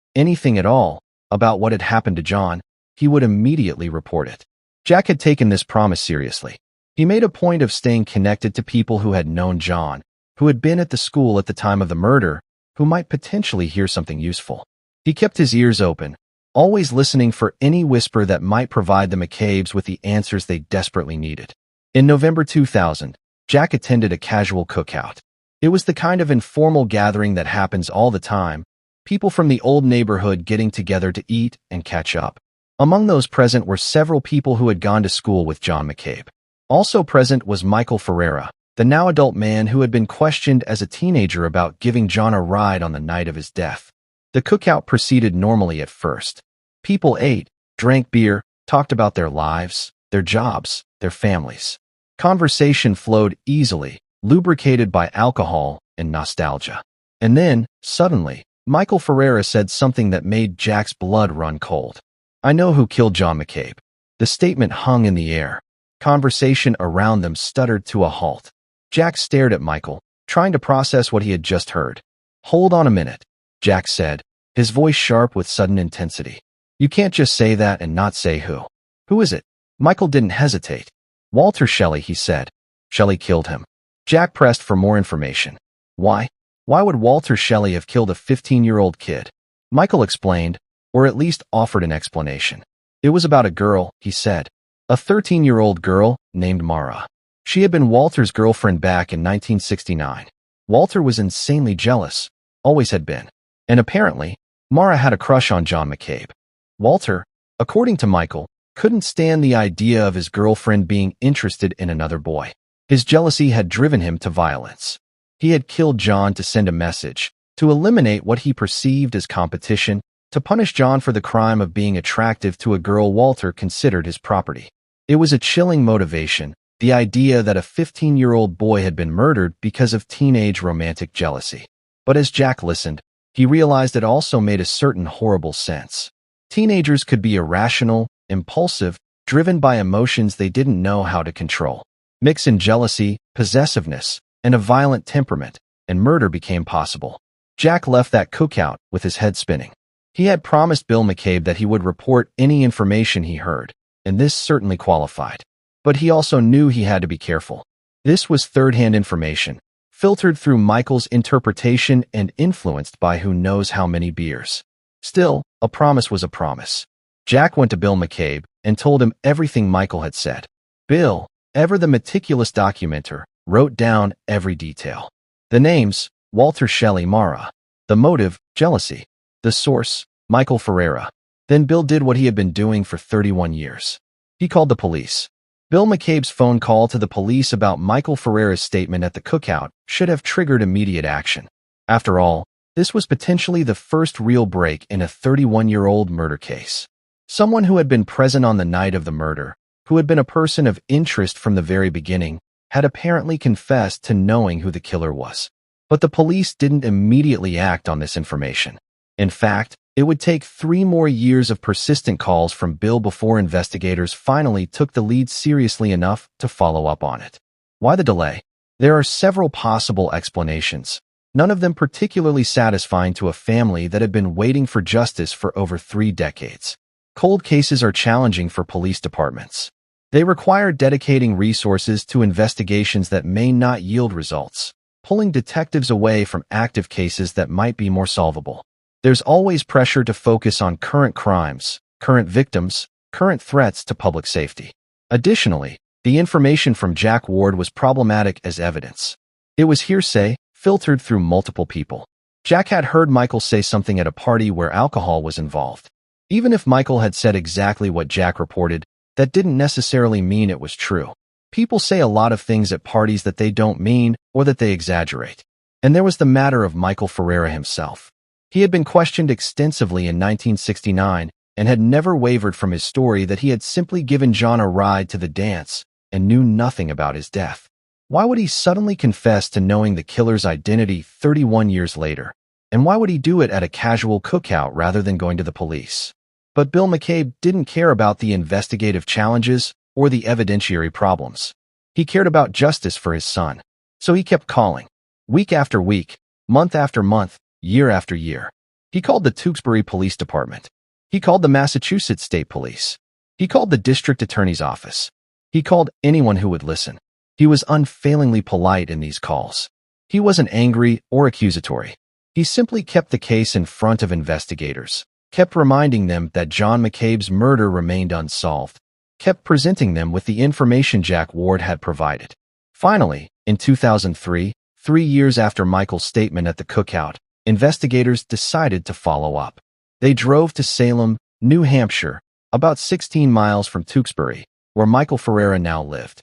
S1: at all, about what had happened to John, he would immediately report it. Jack had taken this promise seriously. He made a point of staying connected to people who had known John, who had been at the school at the time of the murder, who might potentially hear something useful. He kept his ears open, always listening for any whisper that might provide the McCabes with the answers they desperately needed. In November 2000, Jack attended a casual cookout. It was the kind of informal gathering that happens all the time, people from the old neighborhood getting together to eat and catch up. Among those present were several people who had gone to school with John McCabe. Also present was Michael Ferreira, the now adult man who had been questioned as a teenager about giving John a ride on the night of his death. The cookout proceeded normally at first. People ate, drank beer, talked about their lives, their jobs, their families. Conversation flowed easily, lubricated by alcohol and nostalgia. And then, suddenly, Michael Ferreira said something that made Jack's blood run cold. "I know who killed John McCabe." The statement hung in the air. Conversation around them stuttered to a halt. Jack stared at Michael, trying to process what he had just heard. "Hold on a minute," Jack said, his voice sharp with sudden intensity. "You can't just say that and not say who. Who is it?" Michael didn't hesitate. "Walter Shelley," he said. "Shelley killed him." Jack pressed for more information. "Why? Why would Walter Shelley have killed a 15-year-old kid?" Michael explained, or at least offered an explanation. "It was about a girl," he said. "A 13-year-old girl named Mara. She had been Walter's girlfriend back in 1969. Walter was insanely jealous, always had been. And apparently, Mara had a crush on John McCabe. Walter, according to Michael, couldn't stand the idea of his girlfriend being interested in another boy. His jealousy had driven him to violence. He had killed John to send a message, to eliminate what he perceived as competition, to punish John for the crime of being attractive to a girl Walter considered his property. It was a chilling motivation, the idea that a 15-year-old boy had been murdered because of teenage romantic jealousy. But as Jack listened, he realized it also made a certain horrible sense. Teenagers could be irrational, impulsive, driven by emotions they didn't know how to control. Mix in jealousy, possessiveness, and a violent temperament, and murder became possible. Jack left that cookout with his head spinning. He had promised Bill McCabe that he would report any information he heard, and this certainly qualified. But he also knew he had to be careful. This was third-hand information, filtered through Michael's interpretation and influenced by who knows how many beers. Still, a promise was a promise. Jack went to Bill McCabe and told him everything Michael had said. Bill, ever the meticulous documenter, wrote down every detail. The names, Walter Shelley Mara. The motive, jealousy. The source, Michael Ferreira. Then Bill did what he had been doing for 31 years. He called the police. Bill McCabe's phone call to the police about Michael Ferreira's statement at the cookout should have triggered immediate action. After all, this was potentially the first real break in a 31-year-old murder case. Someone who had been present on the night of the murder, who had been a person of interest from the very beginning, had apparently confessed to knowing who the killer was. But the police didn't immediately act on this information. In fact, it would take 3 more years of persistent calls from Bill before investigators finally took the lead seriously enough to follow up on it. Why the delay? There are several possible explanations, none of them particularly satisfying to a family that had been waiting for justice for over 3 decades. Cold cases are challenging for police departments. They require dedicating resources to investigations that may not yield results, pulling detectives away from active cases that might be more solvable. There's always pressure to focus on current crimes, current victims, current threats to public safety. Additionally, the information from Jack Ward was problematic as evidence. It was hearsay, filtered through multiple people. Jack had heard Michael say something at a party where alcohol was involved. Even if Michael had said exactly what Jack reported, that didn't necessarily mean it was true. People say a lot of things at parties that they don't mean or that they exaggerate. And there was the matter of Michael Ferreira himself. He had been questioned extensively in 1969 and had never wavered from his story that he had simply given John a ride to the dance and knew nothing about his death. Why would he suddenly confess to knowing the killer's identity 31 years later? And why would he do it at a casual cookout rather than going to the police? But Bill McCabe didn't care about the investigative challenges or the evidentiary problems. He cared about justice for his son. So he kept calling. Week after week, month after month, year after year. He called the Tewksbury Police Department. He called the Massachusetts State Police. He called the District Attorney's Office. He called anyone who would listen. He was unfailingly polite in these calls. He wasn't angry or accusatory. He simply kept the case in front of investigators, kept reminding them that John McCabe's murder remained unsolved, kept presenting them with the information Jack Ward had provided. Finally, in 2003, 3 years after Michael's statement at the cookout, investigators decided to follow up. They drove to Salem, New Hampshire, about 16 miles from Tewksbury, where Michael Ferreira now lived.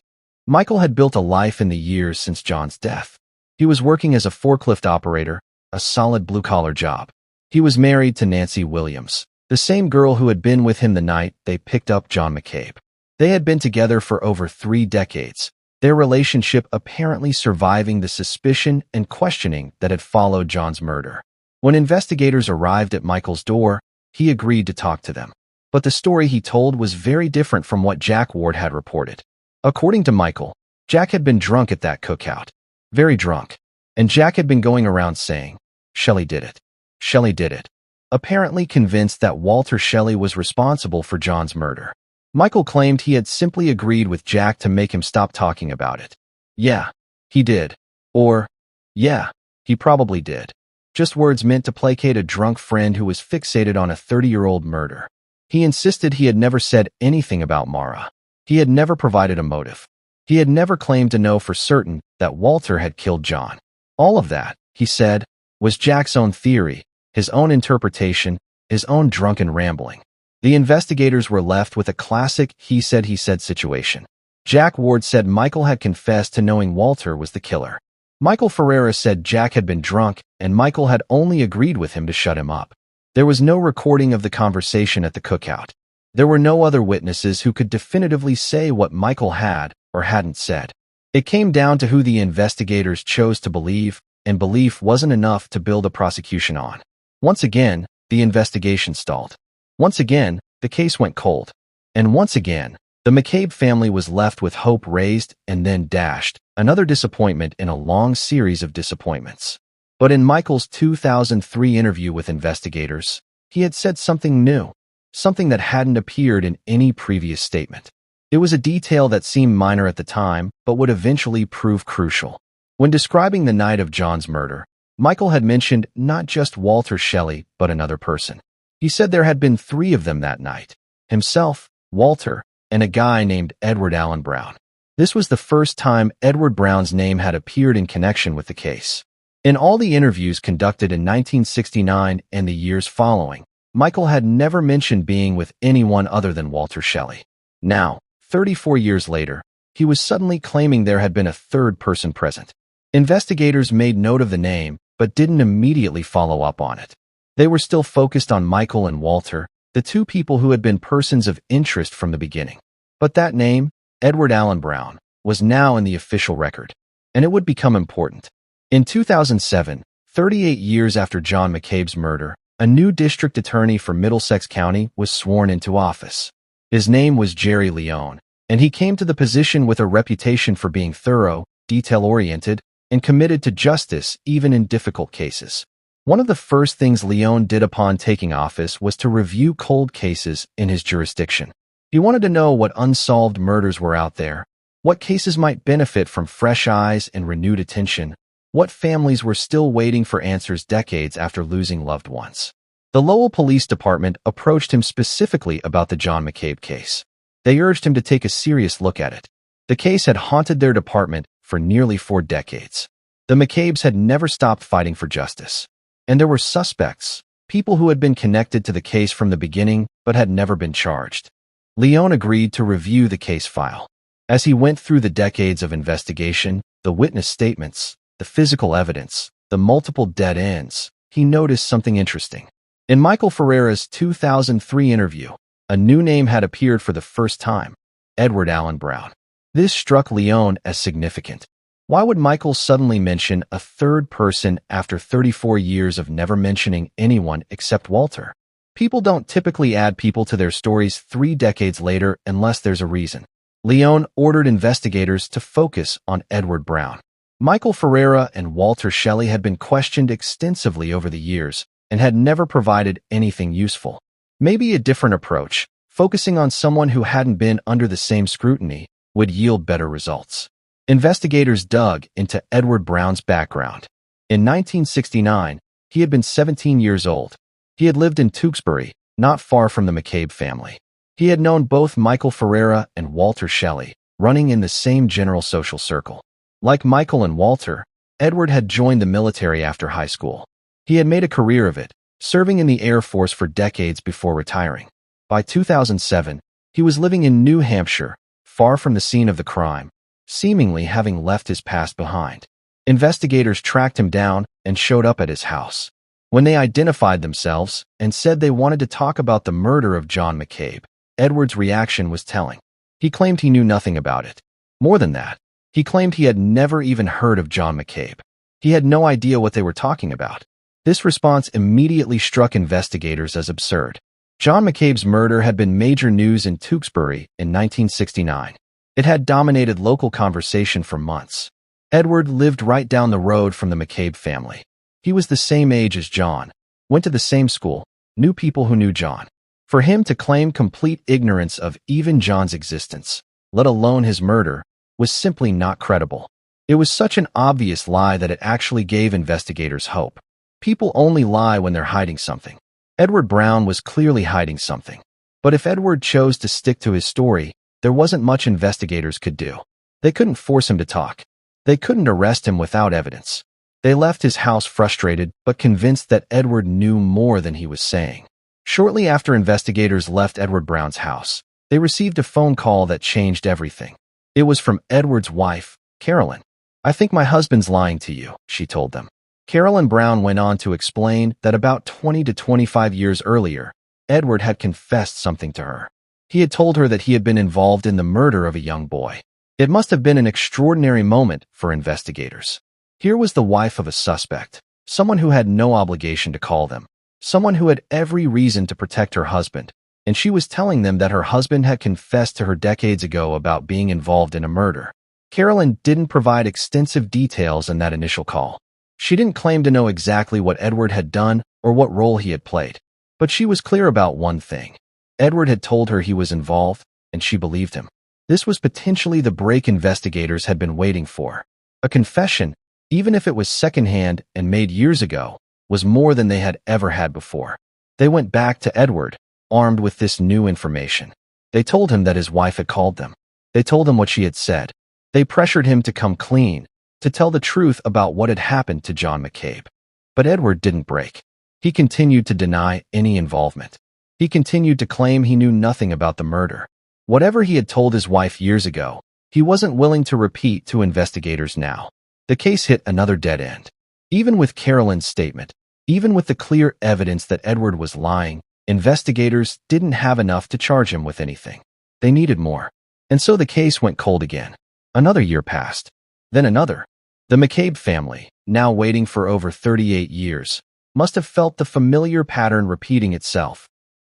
S1: Michael had built a life in the years since John's death. He was working as a forklift operator, a solid blue-collar job. He was married to Nancy Williams, the same girl who had been with him the night they picked up John McCabe. They had been together for over 3 decades, their relationship apparently surviving the suspicion and questioning that had followed John's murder. When investigators arrived at Michael's door, he agreed to talk to them. But the story he told was very different from what Jack Ward had reported. According to Michael, Jack had been drunk at that cookout. Very drunk. And Jack had been going around saying, "Shelley did it. Shelley did it." Apparently convinced that Walter Shelley was responsible for John's murder. Michael claimed he had simply agreed with Jack to make him stop talking about it. "Yeah, he did." Or, "Yeah, he probably did." Just words meant to placate a drunk friend who was fixated on a 30-year-old murder. He insisted he had never said anything about Mara. He had never provided a motive. He had never claimed to know for certain that Walter had killed John. All of that, he said, was Jack's own theory, his own interpretation, his own drunken rambling. The investigators were left with a classic he said situation. Jack Ward said Michael had confessed to knowing Walter was the killer. Michael Ferreira said Jack had been drunk and Michael had only agreed with him to shut him up. There was no recording of the conversation at the cookout. There were no other witnesses who could definitively say what Michael had or hadn't said. It came down to who the investigators chose to believe, and belief wasn't enough to build a prosecution on. Once again, the investigation stalled. Once again, the case went cold. And once again, the McCabe family was left with hope raised and then dashed, another disappointment in a long series of disappointments. But in Michael's 2003 interview with investigators, he had said something new, something that hadn't appeared in any previous statement. It was a detail that seemed minor at the time, but would eventually prove crucial. When describing the night of John's murder, Michael had mentioned not just Walter Shelley, but another person. He said there had been 3 of them that night: himself, Walter, and a guy named Edward Allen Brown. This was the first time Edward Brown's name had appeared in connection with the case. In all the interviews conducted in 1969 and the years following, Michael had never mentioned being with anyone other than Walter Shelley. Now, 34 years later, he was suddenly claiming there had been a third person present. Investigators made note of the name, but didn't immediately follow up on it. They were still focused on Michael and Walter, the 2 people who had been persons of interest from the beginning. But that name, Edward Allen Brown, was now in the official record, and it would become important. In 2007, 38 years after John McCabe's murder, a new district attorney for Middlesex County was sworn into office. His name was Jerry Leone, and he came to the position with a reputation for being thorough, detail-oriented, and committed to justice even in difficult cases. One of the first things Leone did upon taking office was to review cold cases in his jurisdiction. He wanted to know what unsolved murders were out there, what cases might benefit from fresh eyes and renewed attention, what families were still waiting for answers decades after losing loved ones. The Lowell Police Department approached him specifically about the John McCabe case. They urged him to take a serious look at it. The case had haunted their department for nearly 4 decades. The McCabes had never stopped fighting for justice. And there were suspects, people who had been connected to the case from the beginning but had never been charged. Leone agreed to review the case file. As he went through the decades of investigation, the witness statements, the physical evidence, the multiple dead ends, he noticed something interesting. In Michael Ferreira's 2003 interview, a new name had appeared for the first time: Edward Allen Brown. This struck Leone as significant. Why would Michael suddenly mention a third person after 34 years of never mentioning anyone except Walter? People don't typically add people to their stories 3 decades later unless there's a reason. Leone ordered investigators to focus on Edward Brown. Michael Ferreira and Walter Shelley had been questioned extensively over the years and had never provided anything useful. Maybe a different approach, focusing on someone who hadn't been under the same scrutiny, would yield better results. Investigators dug into Edward Brown's background. In 1969, he had been 17 years old. He had lived in Tewksbury, not far from the McCabe family. He had known both Michael Ferreira and Walter Shelley, running in the same general social circle. Like Michael and Walter, Edward had joined the military after high school. He had made a career of it, serving in the Air Force for decades before retiring. By 2007, he was living in New Hampshire, far from the scene of the crime, seemingly having left his past behind. Investigators tracked him down and showed up at his house. When they identified themselves and said they wanted to talk about the murder of John McCabe, Edward's reaction was telling. He claimed he knew nothing about it. More than that, he claimed he had never even heard of John McCabe. He had no idea what they were talking about. This response immediately struck investigators as absurd. John McCabe's murder had been major news in Tewksbury in 1969. It had dominated local conversation for months. Edward lived right down the road from the McCabe family. He was the same age as John, went to the same school, knew people who knew John. For him to claim complete ignorance of even John's existence, let alone his murder, was simply not credible. It was such an obvious lie that it actually gave investigators hope. People only lie when they're hiding something. Edward Brown was clearly hiding something. But if Edward chose to stick to his story, there wasn't much investigators could do. They couldn't force him to talk. They couldn't arrest him without evidence. They left his house frustrated but convinced that Edward knew more than he was saying. Shortly after investigators left Edward Brown's house, they received a phone call that changed everything. It was from Edward's wife, Carolyn. "I think my husband's lying to you," she told them. Carolyn Brown went on to explain that about 20 to 25 years earlier, Edward had confessed something to her. He had told her that he had been involved in the murder of a young boy. It must have been an extraordinary moment for investigators. Here was the wife of a suspect, someone who had no obligation to call them, someone who had every reason to protect her husband, and she was telling them that her husband had confessed to her decades ago about being involved in a murder. Carolyn didn't provide extensive details in that initial call. She didn't claim to know exactly what Edward had done or what role he had played, but she was clear about one thing. Edward had told her he was involved, and she believed him. This was potentially the break investigators had been waiting for. A confession, even if it was secondhand and made years ago, was more than they had ever had before. They went back to Edward, armed with this new information. They told him that his wife had called them. They told him what she had said. They pressured him to come clean, to tell the truth about what had happened to John McCabe. But Edward didn't break. He continued to deny any involvement. He continued to claim he knew nothing about the murder. Whatever he had told his wife years ago, he wasn't willing to repeat to investigators now. The case hit another dead end. Even with Carolyn's statement, even with the clear evidence that Edward was lying, investigators didn't have enough to charge him with anything. They needed more. And so the case went cold again. Another year passed. Then another. The McCabe family, now waiting for over 38 years, must have felt the familiar pattern repeating itself.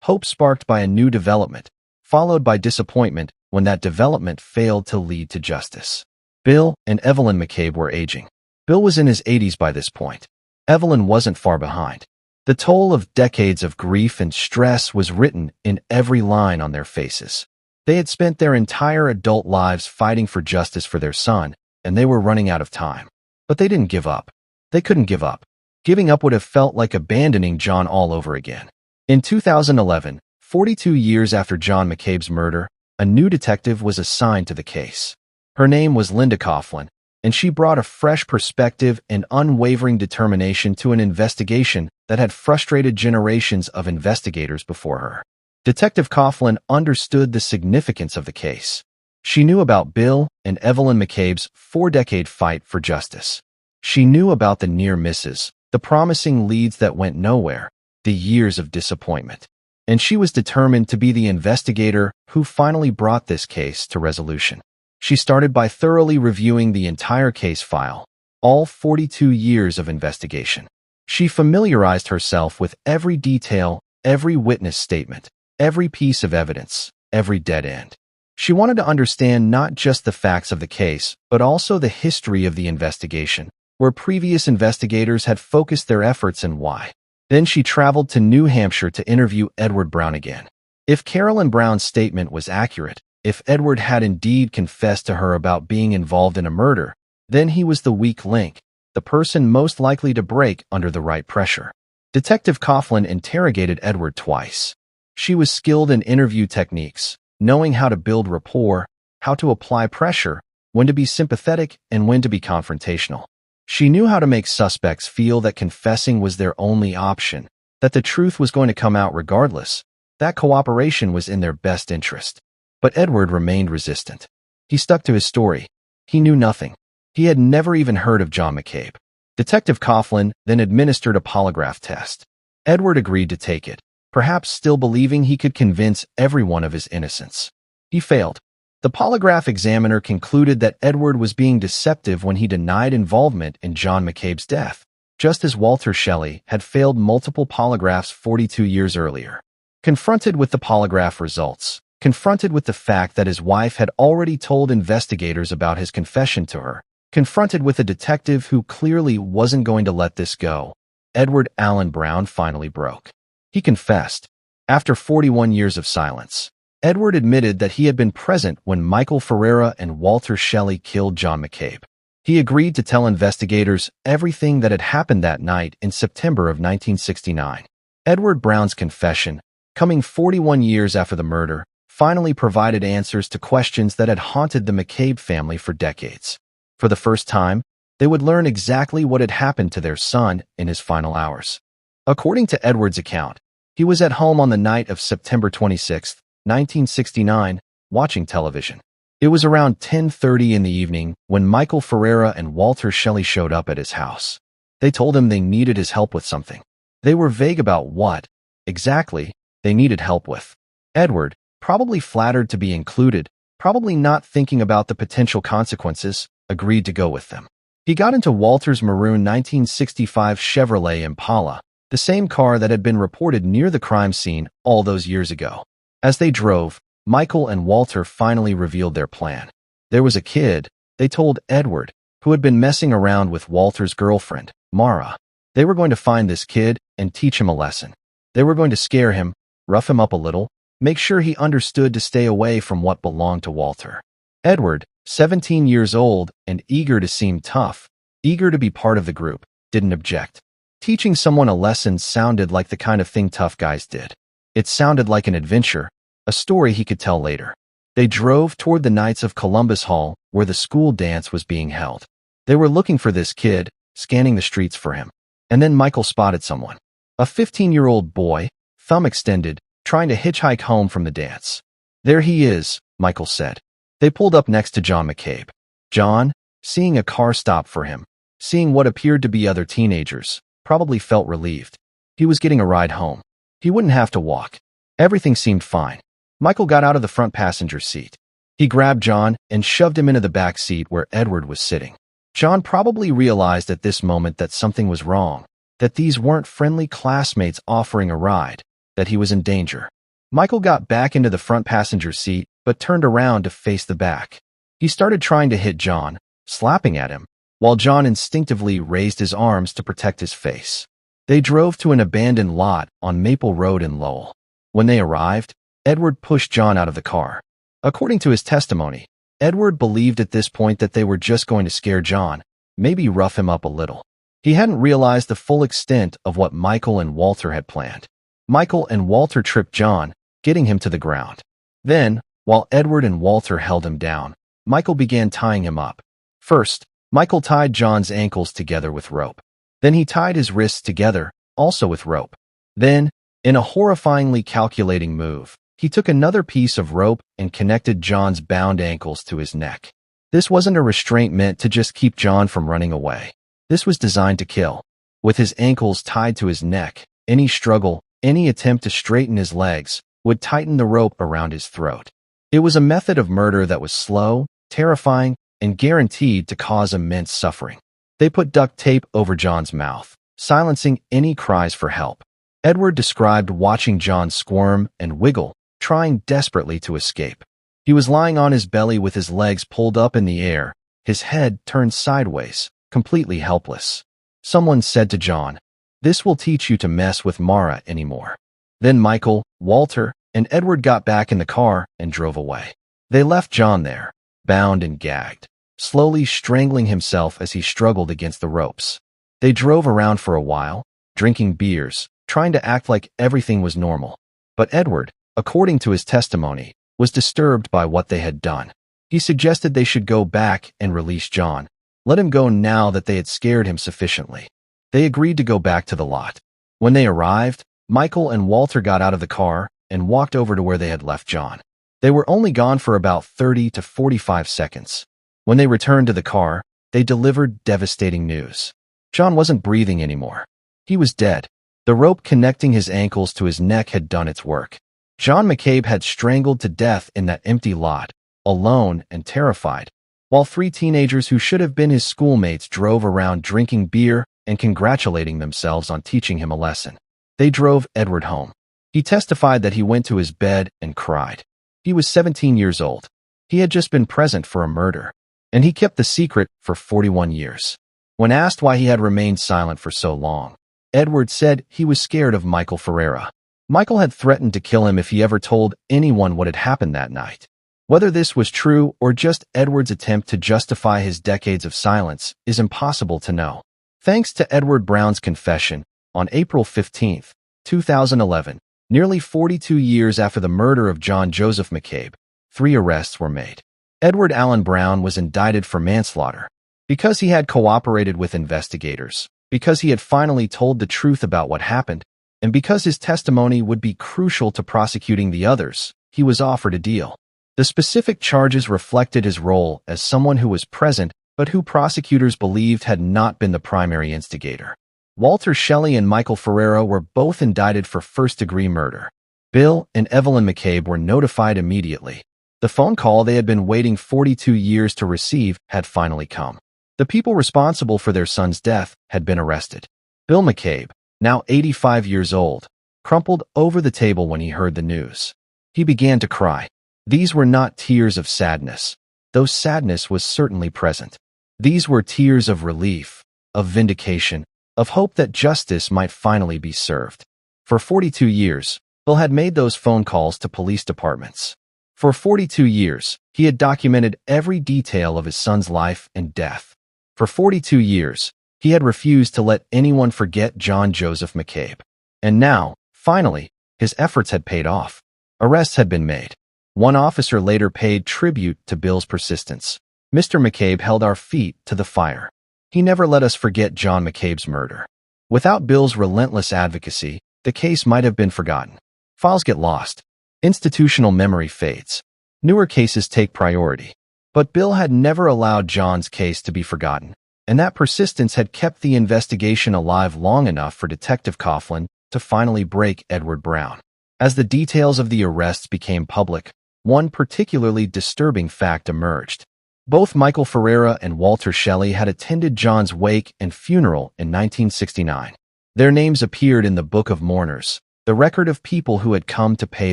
S1: Hope sparked by a new development, followed by disappointment when that development failed to lead to justice. Bill and Evelyn McCabe were aging. Bill was in his 80s by this point. Evelyn wasn't far behind. The toll of decades of grief and stress was written in every line on their faces. They had spent their entire adult lives fighting for justice for their son, and they were running out of time. But they didn't give up. They couldn't give up. Giving up would have felt like abandoning John all over again. In 2011, 42 years after John McCabe's murder, a new detective was assigned to the case. Her name was Linda Coughlin, and she brought a fresh perspective and unwavering determination to an investigation that had frustrated generations of investigators before her. Detective Coughlin understood the significance of the case. She knew about Bill and Evelyn McCabe's 4-decade fight for justice. She knew about the near misses, the promising leads that went nowhere, the years of disappointment. And she was determined to be the investigator who finally brought this case to resolution. She started by thoroughly reviewing the entire case file, all 42 years of investigation. She familiarized herself with every detail, every witness statement, every piece of evidence, every dead end. She wanted to understand not just the facts of the case, but also the history of the investigation, where previous investigators had focused their efforts and why. Then she traveled to New Hampshire to interview Edward Brown again. If Carolyn Brown's statement was accurate, if Edward had indeed confessed to her about being involved in a murder, then he was the weak link, the person most likely to break under the right pressure. Detective Coughlin interrogated Edward twice. She was skilled in interview techniques, knowing how to build rapport, how to apply pressure, when to be sympathetic and when to be confrontational. She knew how to make suspects feel that confessing was their only option, that the truth was going to come out regardless, that cooperation was in their best interest. But Edward remained resistant. He stuck to his story. He knew nothing. He had never even heard of John McCabe. Detective Coughlin then administered a polygraph test. Edward agreed to take it, perhaps still believing he could convince everyone of his innocence. He failed. The polygraph examiner concluded that Edward was being deceptive when he denied involvement in John McCabe's death, just as Walter Shelley had failed multiple polygraphs 42 years earlier. Confronted with the polygraph results, confronted with the fact that his wife had already told investigators about his confession to her, confronted with a detective who clearly wasn't going to let this go, Edward Allen Brown finally broke. He confessed. After 41 years of silence, Edward admitted that he had been present when Michael Ferreira and Walter Shelley killed John McCabe. He agreed to tell investigators everything that had happened that night in September of 1969. Edward Brown's confession, coming 41 years after the murder, finally provided answers to questions that had haunted the McCabe family for decades. For the first time, they would learn exactly what had happened to their son in his final hours. According to Edward's account, he was at home on the night of September 26, 1969, watching television. It was around 10:30 in the evening when Michael Ferreira and Walter Shelley showed up at his house. They told him they needed his help with something. They were vague about what, exactly, they needed help with. Edward, probably flattered to be included, probably not thinking about the potential consequences, agreed to go with them. He got into Walter's maroon 1965 Chevrolet Impala, the same car that had been reported near the crime scene all those years ago. As they drove, Michael and Walter finally revealed their plan. There was a kid, they told Edward, who had been messing around with Walter's girlfriend, Mara. They were going to find this kid and teach him a lesson. They were going to scare him, rough him up a little, make sure he understood to stay away from what belonged to Walter. Edward, 17 years old and eager to seem tough, eager to be part of the group, didn't object. Teaching someone a lesson sounded like the kind of thing tough guys did. It sounded like an adventure, a story he could tell later. They drove toward the Knights of Columbus Hall, where the school dance was being held. They were looking for this kid, scanning the streets for him. And then Michael spotted someone. A 15-year-old boy, thumb extended, trying to hitchhike home from the dance. "There he is," Michael said. They pulled up next to John McCabe. John, seeing a car stop for him, seeing what appeared to be other teenagers, probably felt relieved. He was getting a ride home. He wouldn't have to walk. Everything seemed fine. Michael got out of the front passenger seat. He grabbed John and shoved him into the back seat where Edward was sitting. John probably realized at this moment that something was wrong, that these weren't friendly classmates offering a ride, that he was in danger. Michael got back into the front passenger seat, but turned around to face the back. He started trying to hit John, slapping at him, while John instinctively raised his arms to protect his face. They drove to an abandoned lot on Maple Road in Lowell. When they arrived, Edward pushed John out of the car. According to his testimony, Edward believed at this point that they were just going to scare John, maybe rough him up a little. He hadn't realized the full extent of what Michael and Walter had planned. Michael and Walter tripped John, getting him to the ground. Then, while Edward and Walter held him down, Michael began tying him up. First, Michael tied John's ankles together with rope. Then he tied his wrists together, also with rope. Then, in a horrifyingly calculating move, he took another piece of rope and connected John's bound ankles to his neck. This wasn't a restraint meant to just keep John from running away. This was designed to kill. With his ankles tied to his neck, any struggle, any attempt to straighten his legs, would tighten the rope around his throat. It was a method of murder that was slow, terrifying, and guaranteed to cause immense suffering. They put duct tape over John's mouth, silencing any cries for help. Edward described watching John squirm and wiggle, trying desperately to escape. He was lying on his belly with his legs pulled up in the air, his head turned sideways, completely helpless. Someone said to John, "This will teach you to mess with Mara anymore." Then Michael, Walter, and Edward got back in the car and drove away. They left John there, bound and gagged, slowly strangling himself as he struggled against the ropes. They drove around for a while, drinking beers, trying to act like everything was normal. But Edward, according to his testimony, was disturbed by what they had done. He suggested they should go back and release John, let him go now that they had scared him sufficiently. They agreed to go back to the lot. When they arrived, Michael and Walter got out of the car and walked over to where they had left John. They were only gone for about 30 to 45 seconds. When they returned to the car, they delivered devastating news. John wasn't breathing anymore. He was dead. The rope connecting his ankles to his neck had done its work. John McCabe had strangled to death in that empty lot, alone and terrified, while three teenagers who should have been his schoolmates drove around drinking beer and congratulating themselves on teaching him a lesson. They drove Edward home. He testified that he went to his bed and cried. He was 17 years old. He had just been present for a murder, and he kept the secret for 41 years. When asked why he had remained silent for so long, Edward said he was scared of Michael Ferreira. Michael had threatened to kill him if he ever told anyone what had happened that night. Whether this was true or just Edward's attempt to justify his decades of silence is impossible to know. Thanks to Edward Brown's confession, on April 15, 2011, nearly 42 years after the murder of John Joseph McCabe, 3 arrests were made. Edward Allen Brown was indicted for manslaughter because he had cooperated with investigators, because he had finally told the truth about what happened, and because his testimony would be crucial to prosecuting the others. He was offered a deal. The specific charges reflected his role as someone who was present but who prosecutors believed had not been the primary instigator. Walter Shelley and Michael Ferreira were both indicted for first-degree murder. Bill and Evelyn McCabe were notified immediately. The phone call they had been waiting 42 years to receive had finally come. The people responsible for their son's death had been arrested. Bill McCabe, now 85 years old, crumpled over the table when he heard the news. He began to cry. These were not tears of sadness, though sadness was certainly present. These were tears of relief, of vindication, of hope that justice might finally be served. For 42 years, Bill had made those phone calls to police departments. For 42 years, he had documented every detail of his son's life and death. For 42 years, He had refused to let anyone forget John Joseph McCabe. And now, finally, his efforts had paid off. Arrests had been made. One officer later paid tribute to Bill's persistence. Mr. McCabe held our feet to the fire. He never let us forget John McCabe's murder. Without Bill's relentless advocacy, the case might have been forgotten. Files get lost. Institutional memory fades. Newer cases take priority. But Bill had never allowed John's case to be forgotten, and that persistence had kept the investigation alive long enough for Detective Coughlin to finally break Edward Brown. As the details of the arrests became public, one particularly disturbing fact emerged. Both Michael Ferreira and Walter Shelley had attended John's wake and funeral in 1969. Their names appeared in the Book of Mourners, the record of people who had come to pay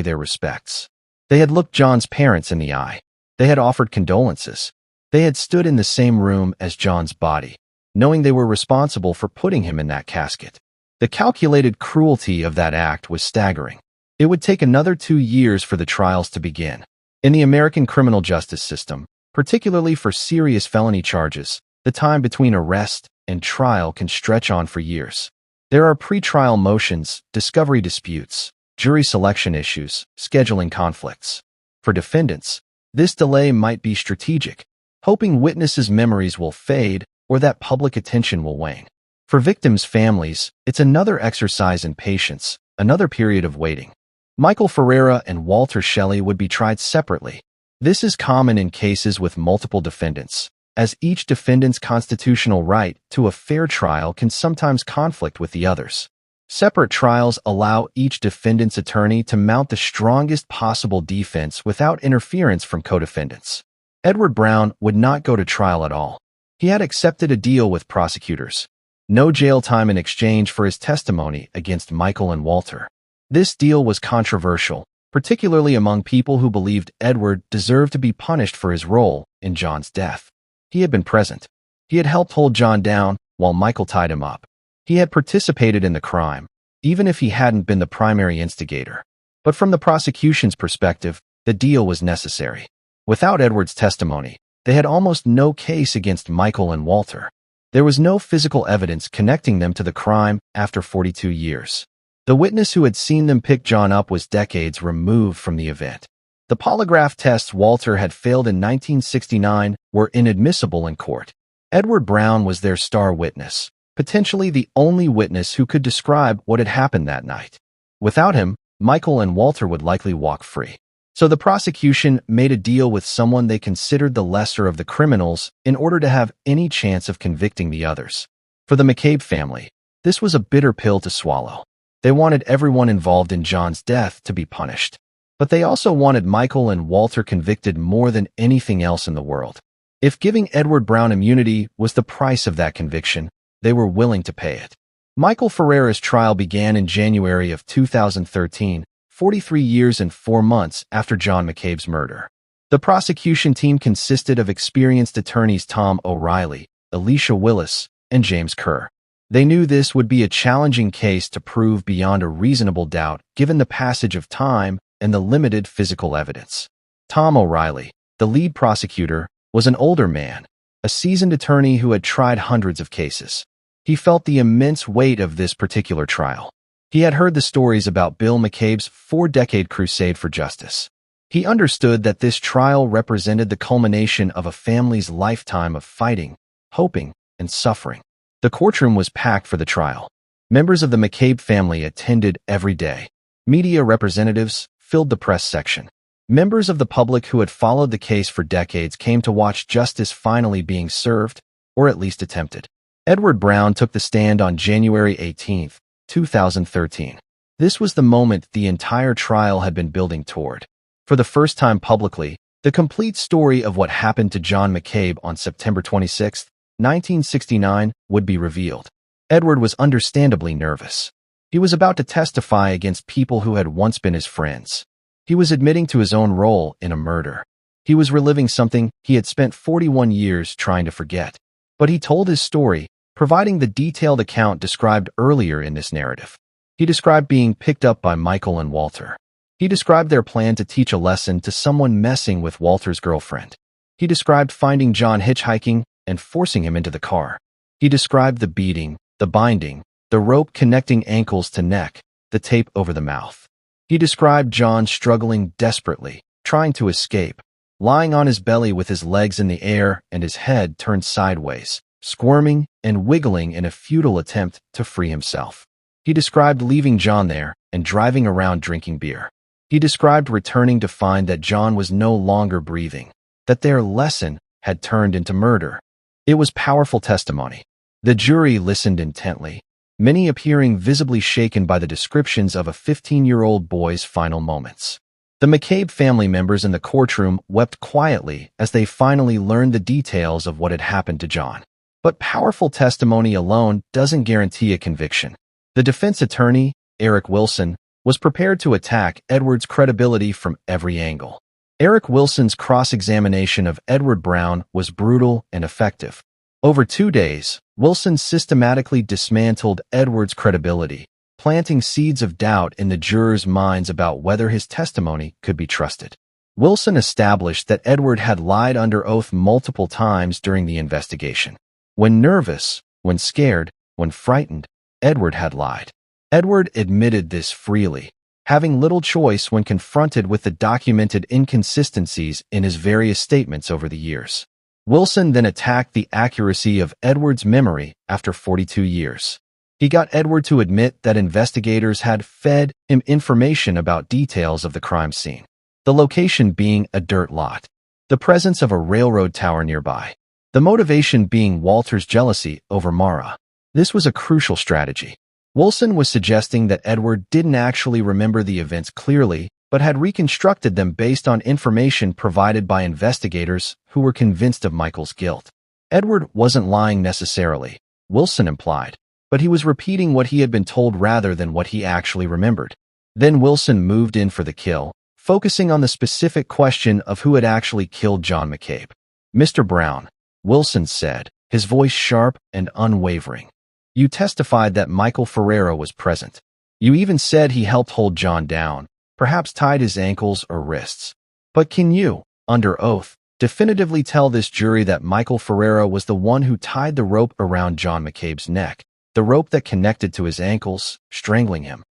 S1: their respects. They had looked John's parents in the eye. They had offered condolences. They had stood in the same room as John's body, knowing they were responsible for putting him in that casket. The calculated cruelty of that act was staggering. It would take another 2 years for the trials to begin. In the American criminal justice system, particularly for serious felony charges, the time between arrest and trial can stretch on for years. There are pretrial motions, discovery disputes, jury selection issues, scheduling conflicts. For defendants, this delay might be strategic, hoping witnesses' memories will fade or that public attention will wane. For victims' families, it's another exercise in patience, another period of waiting. Michael Ferreira and Walter Shelley would be tried separately. This is common in cases with multiple defendants, as each defendant's constitutional right to a fair trial can sometimes conflict with the others. Separate trials allow each defendant's attorney to mount the strongest possible defense without interference from co-defendants. Edward Brown would not go to trial at all. He had accepted a deal with prosecutors. No jail time in exchange for his testimony against Michael and Walter. This deal was controversial, particularly among people who believed Edward deserved to be punished for his role in John's death. He had been present. He had helped hold John down while Michael tied him up. He had participated in the crime, even if he hadn't been the primary instigator. But from the prosecution's perspective, the deal was necessary. Without Edward's testimony, they had almost no case against Michael and Walter. There was no physical evidence connecting them to the crime after 42 years. The witness who had seen them pick John up was decades removed from the event. The polygraph tests Walter had failed in 1969 were inadmissible in court. Edward Brown was their star witness, potentially the only witness who could describe what had happened that night. Without him, Michael and Walter would likely walk free. So the prosecution made a deal with someone they considered the lesser of the criminals in order to have any chance of convicting the others. For the McCabe family, this was a bitter pill to swallow. They wanted everyone involved in John's death to be punished. But they also wanted Michael and Walter convicted more than anything else in the world. If giving Edward Brown immunity was the price of that conviction, they were willing to pay it. Michael Ferreira's trial began in January of 2013, 43 years and 4 months after John McCabe's murder. The prosecution team consisted of experienced attorneys Tom O'Reilly, Alicia Willis, and James Kerr. They knew this would be a challenging case to prove beyond a reasonable doubt given the passage of time and the limited physical evidence. Tom O'Reilly, the lead prosecutor, was an older man, a seasoned attorney who had tried hundreds of cases. He felt the immense weight of this particular trial. He had heard the stories about Bill McCabe's 4-decade crusade for justice. He understood that this trial represented the culmination of a family's lifetime of fighting, hoping, and suffering. The courtroom was packed for the trial. Members of the McCabe family attended every day. Media representatives filled the press section. Members of the public who had followed the case for decades came to watch justice finally being served, or at least attempted. Edward Brown took the stand on January 18, 2013. This was the moment the entire trial had been building toward. For the first time publicly, the complete story of what happened to John McCabe on September 26, 1969, would be revealed. Edward was understandably nervous. He was about to testify against people who had once been his friends. He was admitting to his own role in a murder. He was reliving something he had spent 41 years trying to forget. But he told his story, providing the detailed account described earlier in this narrative. He described being picked up by Michael and Walter. He described their plan to teach a lesson to someone messing with Walter's girlfriend. He described finding John hitchhiking and forcing him into the car. He described the beating, the binding, the rope connecting ankles to neck, the tape over the mouth. He described John struggling desperately, trying to escape, lying on his belly with his legs in the air and his head turned sideways, squirming and wiggling in a futile attempt to free himself. He described leaving John there and driving around drinking beer. He described returning to find that John was no longer breathing, that their lesson had turned into murder. It was powerful testimony. The jury listened intently, many appearing visibly shaken by the descriptions of a 15-year-old boy's final moments. The McCabe family members in the courtroom wept quietly as they finally learned the details of what had happened to John. But powerful testimony alone doesn't guarantee a conviction. The defense attorney, Eric Wilson, was prepared to attack Edward's credibility from every angle. Eric Wilson's cross-examination of Edward Brown was brutal and effective. Over 2 days, Wilson systematically dismantled Edward's credibility, planting seeds of doubt in the jurors' minds about whether his testimony could be trusted. Wilson established that Edward had lied under oath multiple times during the investigation. When nervous, when scared, when frightened, Edward had lied. Edward admitted this freely, having little choice when confronted with the documented inconsistencies in his various statements over the years. Wilson then attacked the accuracy of Edward's memory after 42 years. He got Edward to admit that investigators had fed him information about details of the crime scene, the location being a dirt lot, the presence of a railroad tower nearby, the motivation being Walter's jealousy over Mara. This was a crucial strategy. Wilson was suggesting that Edward didn't actually remember the events clearly, but had reconstructed them based on information provided by investigators who were convinced of Michael's guilt. Edward wasn't lying necessarily, Wilson implied, but he was repeating what he had been told rather than what he actually remembered. Then Wilson moved in for the kill, focusing on the specific question of who had actually killed John McCabe. "Mr. Brown," Wilson said, his voice sharp and unwavering. "You testified that Michael Ferreira was present. You even said he helped hold John down, perhaps tied his ankles or wrists. But can you, under oath, definitively tell this jury that Michael Ferreira was the one who tied the rope around John McCabe's neck, the rope that connected to his ankles, strangling him?"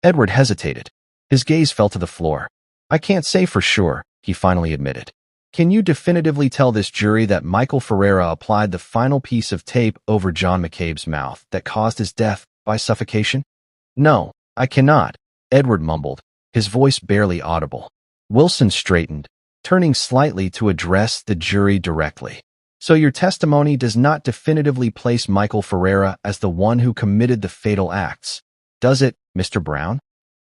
S1: Edward hesitated. His gaze fell to the floor. "I can't say for sure," he finally admitted. "Can you definitively tell this jury that Michael Ferreira applied the final piece of tape over John McCabe's mouth that caused his death by suffocation?" "No, I cannot," Edward mumbled, his voice barely audible. Wilson straightened, turning slightly to address the jury directly. "So your testimony does not definitively place Michael Ferreira as the one who committed the fatal acts, does it, Mr. Brown?"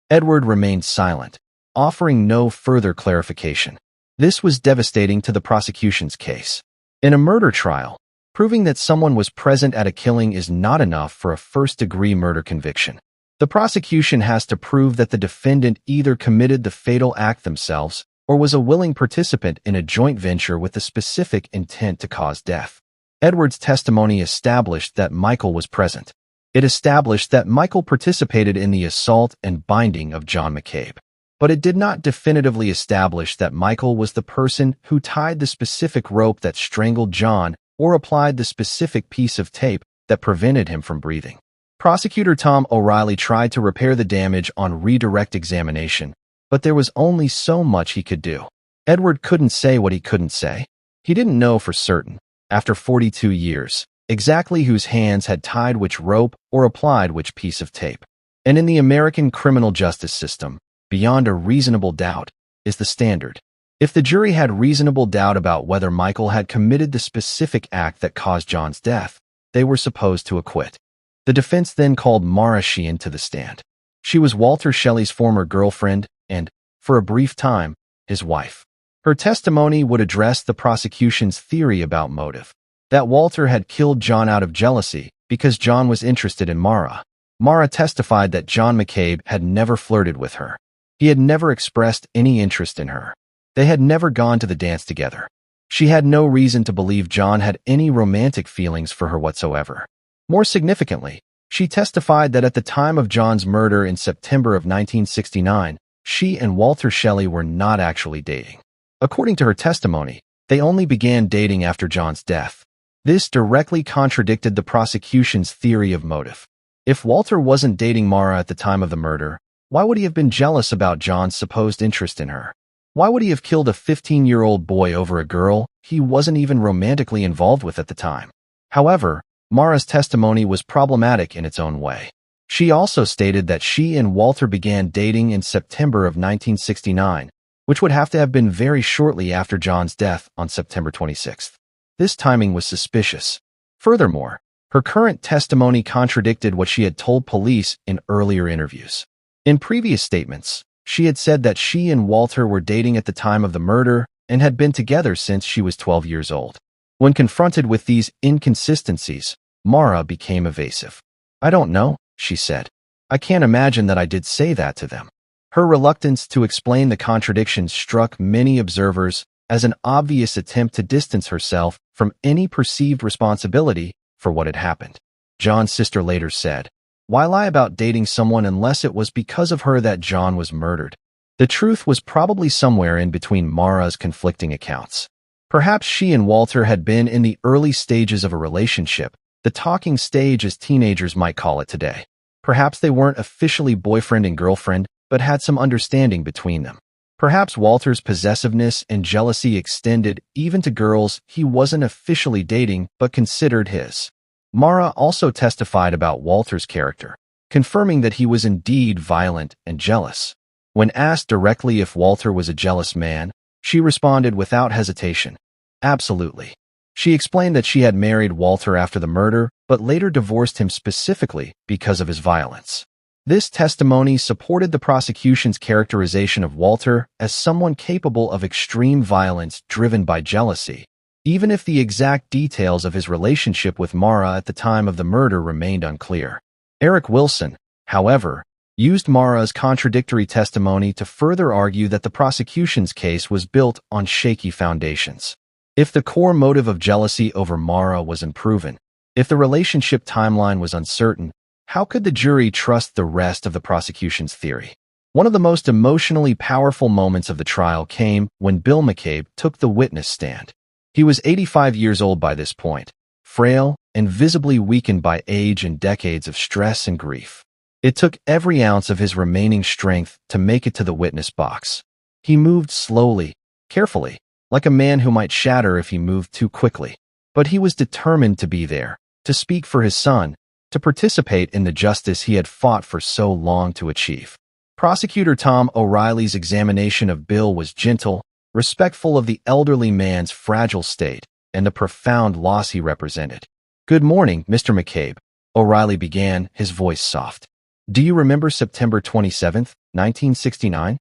S1: Edward remained silent, offering no further clarification. This was devastating to the prosecution's case. In a murder trial, proving that someone was present at a killing is not enough for a first-degree murder conviction. The prosecution has to prove that the defendant either committed the fatal act themselves or was a willing participant in a joint venture with the specific intent to cause death. Edward's testimony established that Michael was present. It established that Michael participated in the assault and binding of John McCabe. But it did not definitively establish that Michael was the person who tied the specific rope that strangled John or applied the specific piece of tape that prevented him from breathing. Prosecutor Tom O'Reilly tried to repair the damage on redirect examination, but there was only so much he could do. Edward couldn't say what he couldn't say. He didn't know for certain, after 42 years, exactly whose hands had tied which rope or applied which piece of tape. And in the American criminal justice system, beyond a reasonable doubt is the standard. If the jury had reasonable doubt about whether Michael had committed the specific act that caused John's death, they were supposed to acquit. The defense then called Mara Sheehan to the stand. She was Walter Shelley's former girlfriend and, for a brief time, his wife. Her testimony would address the prosecution's theory about motive, that Walter had killed John out of jealousy because John was interested in Mara. Mara testified that John McCabe had never flirted with her. He had never expressed any interest in her. They had never gone to the dance together. She had no reason to believe John had any romantic feelings for her whatsoever. More significantly, she testified that at the time of John's murder in September of 1969, she and Walter Shelley were not actually dating. According to her testimony, they only began dating after John's death. This directly contradicted the prosecution's theory of motive. If Walter wasn't dating Mara at the time of the murder, why would he have been jealous about John's supposed interest in her? Why would he have killed a 15-year-old boy over a girl he wasn't even romantically involved with at the time? However, Mara's testimony was problematic in its own way. She also stated that she and Walter began dating in September of 1969, which would have to have been very shortly after John's death on September 26th. This timing was suspicious. Furthermore, her current testimony contradicted what she had told police in earlier interviews. In previous statements, she had said that she and Walter were dating at the time of the murder and had been together since she was 12 years old. When confronted with these inconsistencies, Mara became evasive. "I don't know," she said. "I can't imagine that I did say that to them." Her reluctance to explain the contradictions struck many observers as an obvious attempt to distance herself from any perceived responsibility for what had happened. John's sister later said, "Why lie about dating someone unless it was because of her that John was murdered?" The truth was probably somewhere in between Mara's conflicting accounts. Perhaps she and Walter had been in the early stages of a relationship, the talking stage as teenagers might call it today. Perhaps they weren't officially boyfriend and girlfriend, but had some understanding between them. Perhaps Walter's possessiveness and jealousy extended even to girls he wasn't officially dating but considered his. Mara also testified about Walter's character, confirming that he was indeed violent and jealous. When asked directly if Walter was a jealous man, she responded without hesitation, "Absolutely." She explained that she had married Walter after the murder, but later divorced him specifically because of his violence. This testimony supported the prosecution's characterization of Walter as someone capable of extreme violence driven by jealousy, even if the exact details of his relationship with Mara at the time of the murder remained unclear. Eric Wilson, however, used Mara's contradictory testimony to further argue that the prosecution's case was built on shaky foundations. If the core motive of jealousy over Mara was unproven, if the relationship timeline was uncertain, how could the jury trust the rest of the prosecution's theory? One of the most emotionally powerful moments of the trial came when Bill McCabe took the witness stand. He was 85 years old by this point, frail and visibly weakened by age and decades of stress and grief. It took every ounce of his remaining strength to make it to the witness box. He moved slowly, carefully, like a man who might shatter if he moved too quickly. But he was determined to be there, to speak for his son, to participate in the justice he had fought for so long to achieve. Prosecutor Tom O'Reilly's examination of Bill was gentle, respectful of the elderly man's fragile state and the profound loss he represented. "Good morning, Mr. McCabe," O'Reilly began, his voice soft. "Do you remember September 27th, 1969?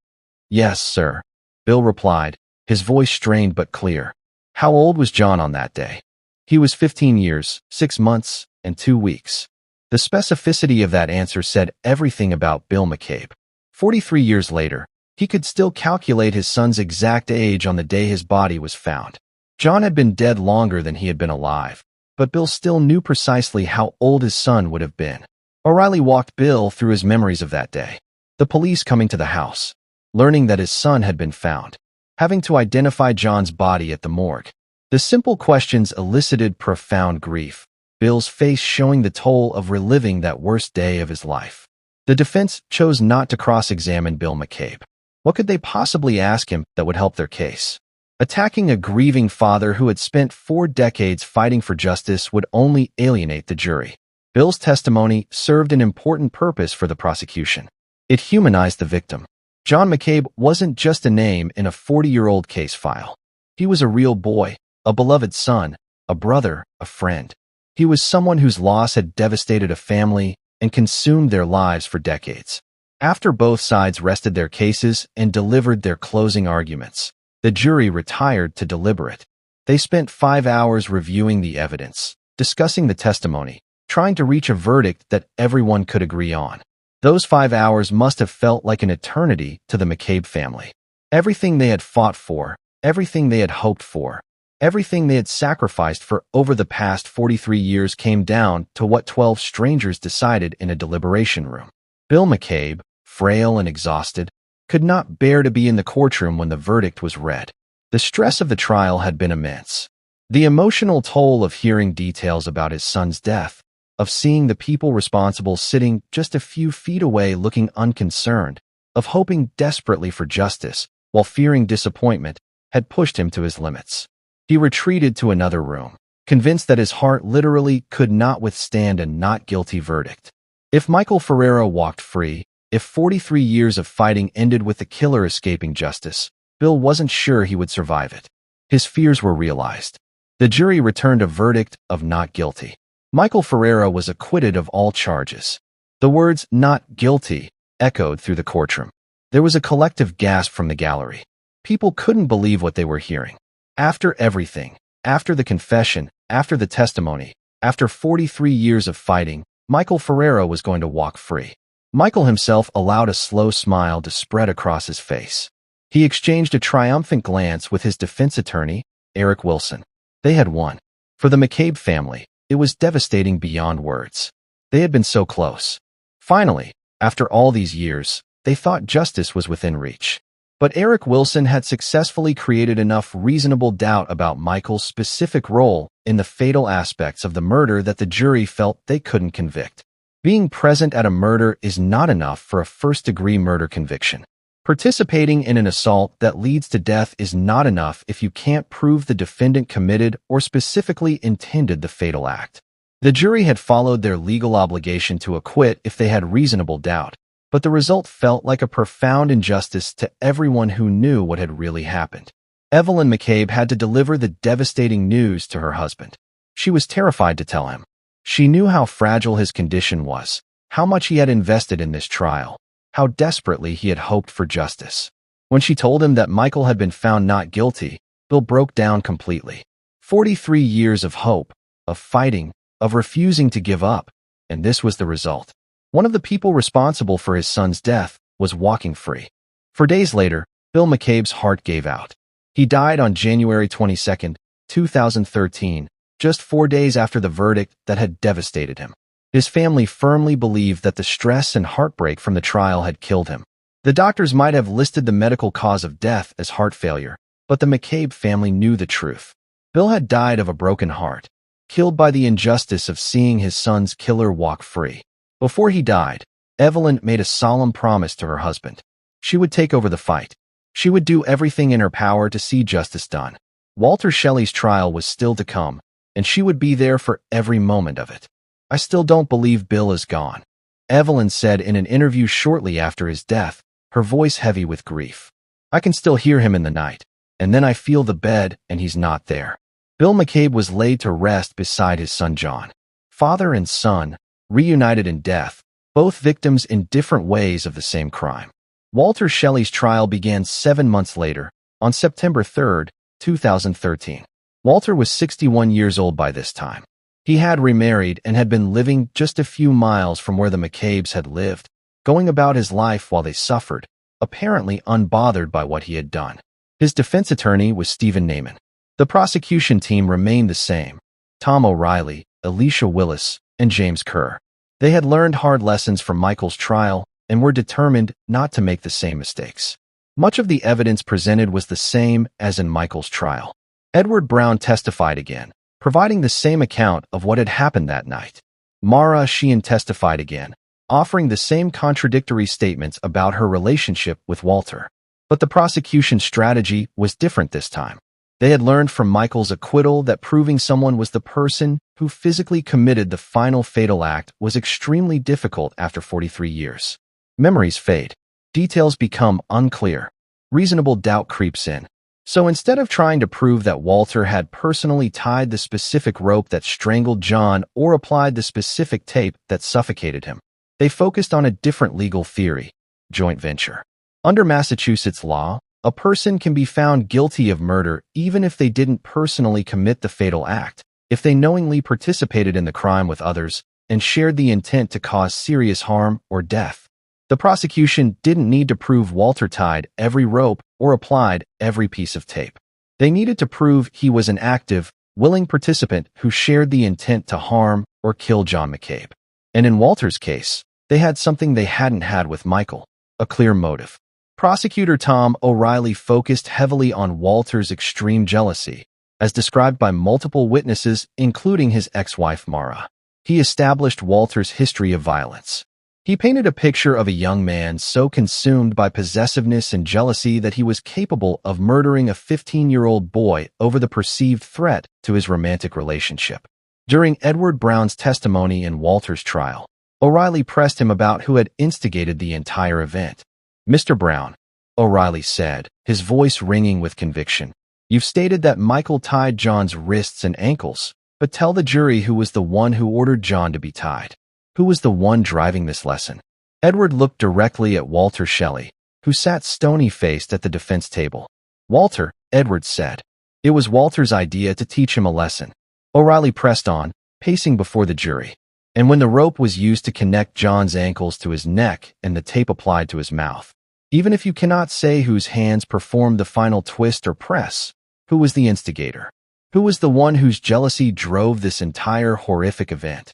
S1: "Yes, sir," Bill replied, his voice strained but clear. "How old was John on that day?" "He was 15 years, 6 months, and 2 weeks. The specificity of that answer said everything about Bill McCabe. 43 years later, he could still calculate his son's exact age on the day his body was found. John had been dead longer than he had been alive, but Bill still knew precisely how old his son would have been. O'Reilly walked Bill through his memories of that day. The police coming to the house, learning that his son had been found, having to identify John's body at the morgue. The simple questions elicited profound grief, Bill's face showing the toll of reliving that worst day of his life. The defense chose not to cross-examine Bill McCabe. What could they possibly ask him that would help their case? Attacking a grieving father who had spent 4 decades fighting for justice would only alienate the jury. Bill's testimony served an important purpose for the prosecution. It humanized the victim. John McCabe wasn't just a name in a 40-year-old case file. He was a real boy, a beloved son, a brother, a friend. He was someone whose loss had devastated a family and consumed their lives for decades. After both sides rested their cases and delivered their closing arguments, the jury retired to deliberate. They spent 5 hours reviewing the evidence, discussing the testimony, trying to reach a verdict that everyone could agree on. Those 5 hours must have felt like an eternity to the McCabe family. Everything they had fought for, everything they had hoped for, everything they had sacrificed for over the past 43 years came down to what 12 strangers decided in a deliberation room. Bill McCabe, frail and exhausted, could not bear to be in the courtroom when the verdict was read. The stress of the trial had been immense. The emotional toll of hearing details about his son's death, of seeing the people responsible sitting just a few feet away looking unconcerned, of hoping desperately for justice while fearing disappointment, had pushed him to his limits. He retreated to another room, convinced that his heart literally could not withstand a not guilty verdict. If Michael Ferrero walked free, if 43 years of fighting ended with the killer escaping justice, Bill wasn't sure he would survive it. His fears were realized. The jury returned a verdict of not guilty. Michael Ferrero was acquitted of all charges. The words "not guilty" echoed through the courtroom. There was a collective gasp from the gallery. People couldn't believe what they were hearing. After everything, after the confession, after the testimony, after 43 years of fighting, Michael Ferrero was going to walk free. Michael himself allowed a slow smile to spread across his face. He exchanged a triumphant glance with his defense attorney, Eric Wilson. They had won. For the McCabe family, it was devastating beyond words. They had been so close. Finally, after all these years, they thought justice was within reach. But Eric Wilson had successfully created enough reasonable doubt about Michael's specific role in the fatal aspects of the murder that the jury felt they couldn't convict. Being present at a murder is not enough for a first-degree murder conviction. Participating in an assault that leads to death is not enough if you can't prove the defendant committed or specifically intended the fatal act. The jury had followed their legal obligation to acquit if they had reasonable doubt, but the result felt like a profound injustice to everyone who knew what had really happened. Evelyn McCabe had to deliver the devastating news to her husband. She was terrified to tell him. She knew how fragile his condition was, how much he had invested in this trial, how desperately he had hoped for justice. When she told him that Michael had been found not guilty, Bill broke down completely. 43 years of hope, of fighting, of refusing to give up, and this was the result. One of the people responsible for his son's death was walking free. For days later, Bill McCabe's heart gave out. He died on January 22, 2013, just 4 days after the verdict that had devastated him. His family firmly believed that the stress and heartbreak from the trial had killed him. The doctors might have listed the medical cause of death as heart failure, but the McCabe family knew the truth. Bill had died of a broken heart, killed by the injustice of seeing his son's killer walk free. Before he died, Evelyn made a solemn promise to her husband. She would take over the fight. She would do everything in her power to see justice done. Walter Shelley's trial was still to come, and she would be there for every moment of it. "I still don't believe Bill is gone," Evelyn said in an interview shortly after his death, her voice heavy with grief. "I can still hear him in the night, and then I feel the bed and he's not there." Bill McCabe was laid to rest beside his son John. Father and son, reunited in death, both victims in different ways of the same crime. Walter Shelley's trial began 7 months later, on September 3, 2013. Walter was 61 years old by this time. He had remarried and had been living just a few miles from where the McCabes had lived, going about his life while they suffered, apparently unbothered by what he had done. His defense attorney was Stephen Naiman. The prosecution team remained the same: Tom O'Reilly, Alicia Willis, and James Kerr. They had learned hard lessons from Michael's trial and were determined not to make the same mistakes. Much of the evidence presented was the same as in Michael's trial. Edward Brown testified again, providing the same account of what had happened that night. Mara Sheehan testified again, offering the same contradictory statements about her relationship with Walter. But the prosecution's strategy was different this time. They had learned from Michael's acquittal that proving someone was the person who physically committed the final fatal act was extremely difficult after 43 years. Memories fade. Details become unclear. Reasonable doubt creeps in. So instead of trying to prove that Walter had personally tied the specific rope that strangled John or applied the specific tape that suffocated him, they focused on a different legal theory: joint venture. Under Massachusetts law, a person can be found guilty of murder even if they didn't personally commit the fatal act, if they knowingly participated in the crime with others and shared the intent to cause serious harm or death. The prosecution didn't need to prove Walter tied every rope or applied every piece of tape. They needed to prove he was an active, willing participant who shared the intent to harm or kill John McCabe. And in Walter's case, they had something they hadn't had with Michael: a clear motive. Prosecutor Tom O'Reilly focused heavily on Walter's extreme jealousy, as described by multiple witnesses, including his ex-wife Mara. He established Walter's history of violence. He painted a picture of a young man so consumed by possessiveness and jealousy that he was capable of murdering a 15-year-old boy over the perceived threat to his romantic relationship. During Edward Brown's testimony in Walter's trial, O'Reilly pressed him about who had instigated the entire event. "Mr. Brown," O'Reilly said, his voice ringing with conviction, "you've stated that Michael tied John's wrists and ankles, but tell the jury who was the one who ordered John to be tied. Who was the one driving this lesson?" Edward looked directly at Walter Shelley, who sat stony-faced at the defense table. "Walter," Edward said. "It was Walter's idea to teach him a lesson." O'Reilly pressed on, pacing before the jury. "And when the rope was used to connect John's ankles to his neck and the tape applied to his mouth, even if you cannot say whose hands performed the final twist or press, who was the instigator? Who was the one whose jealousy drove this entire horrific event?"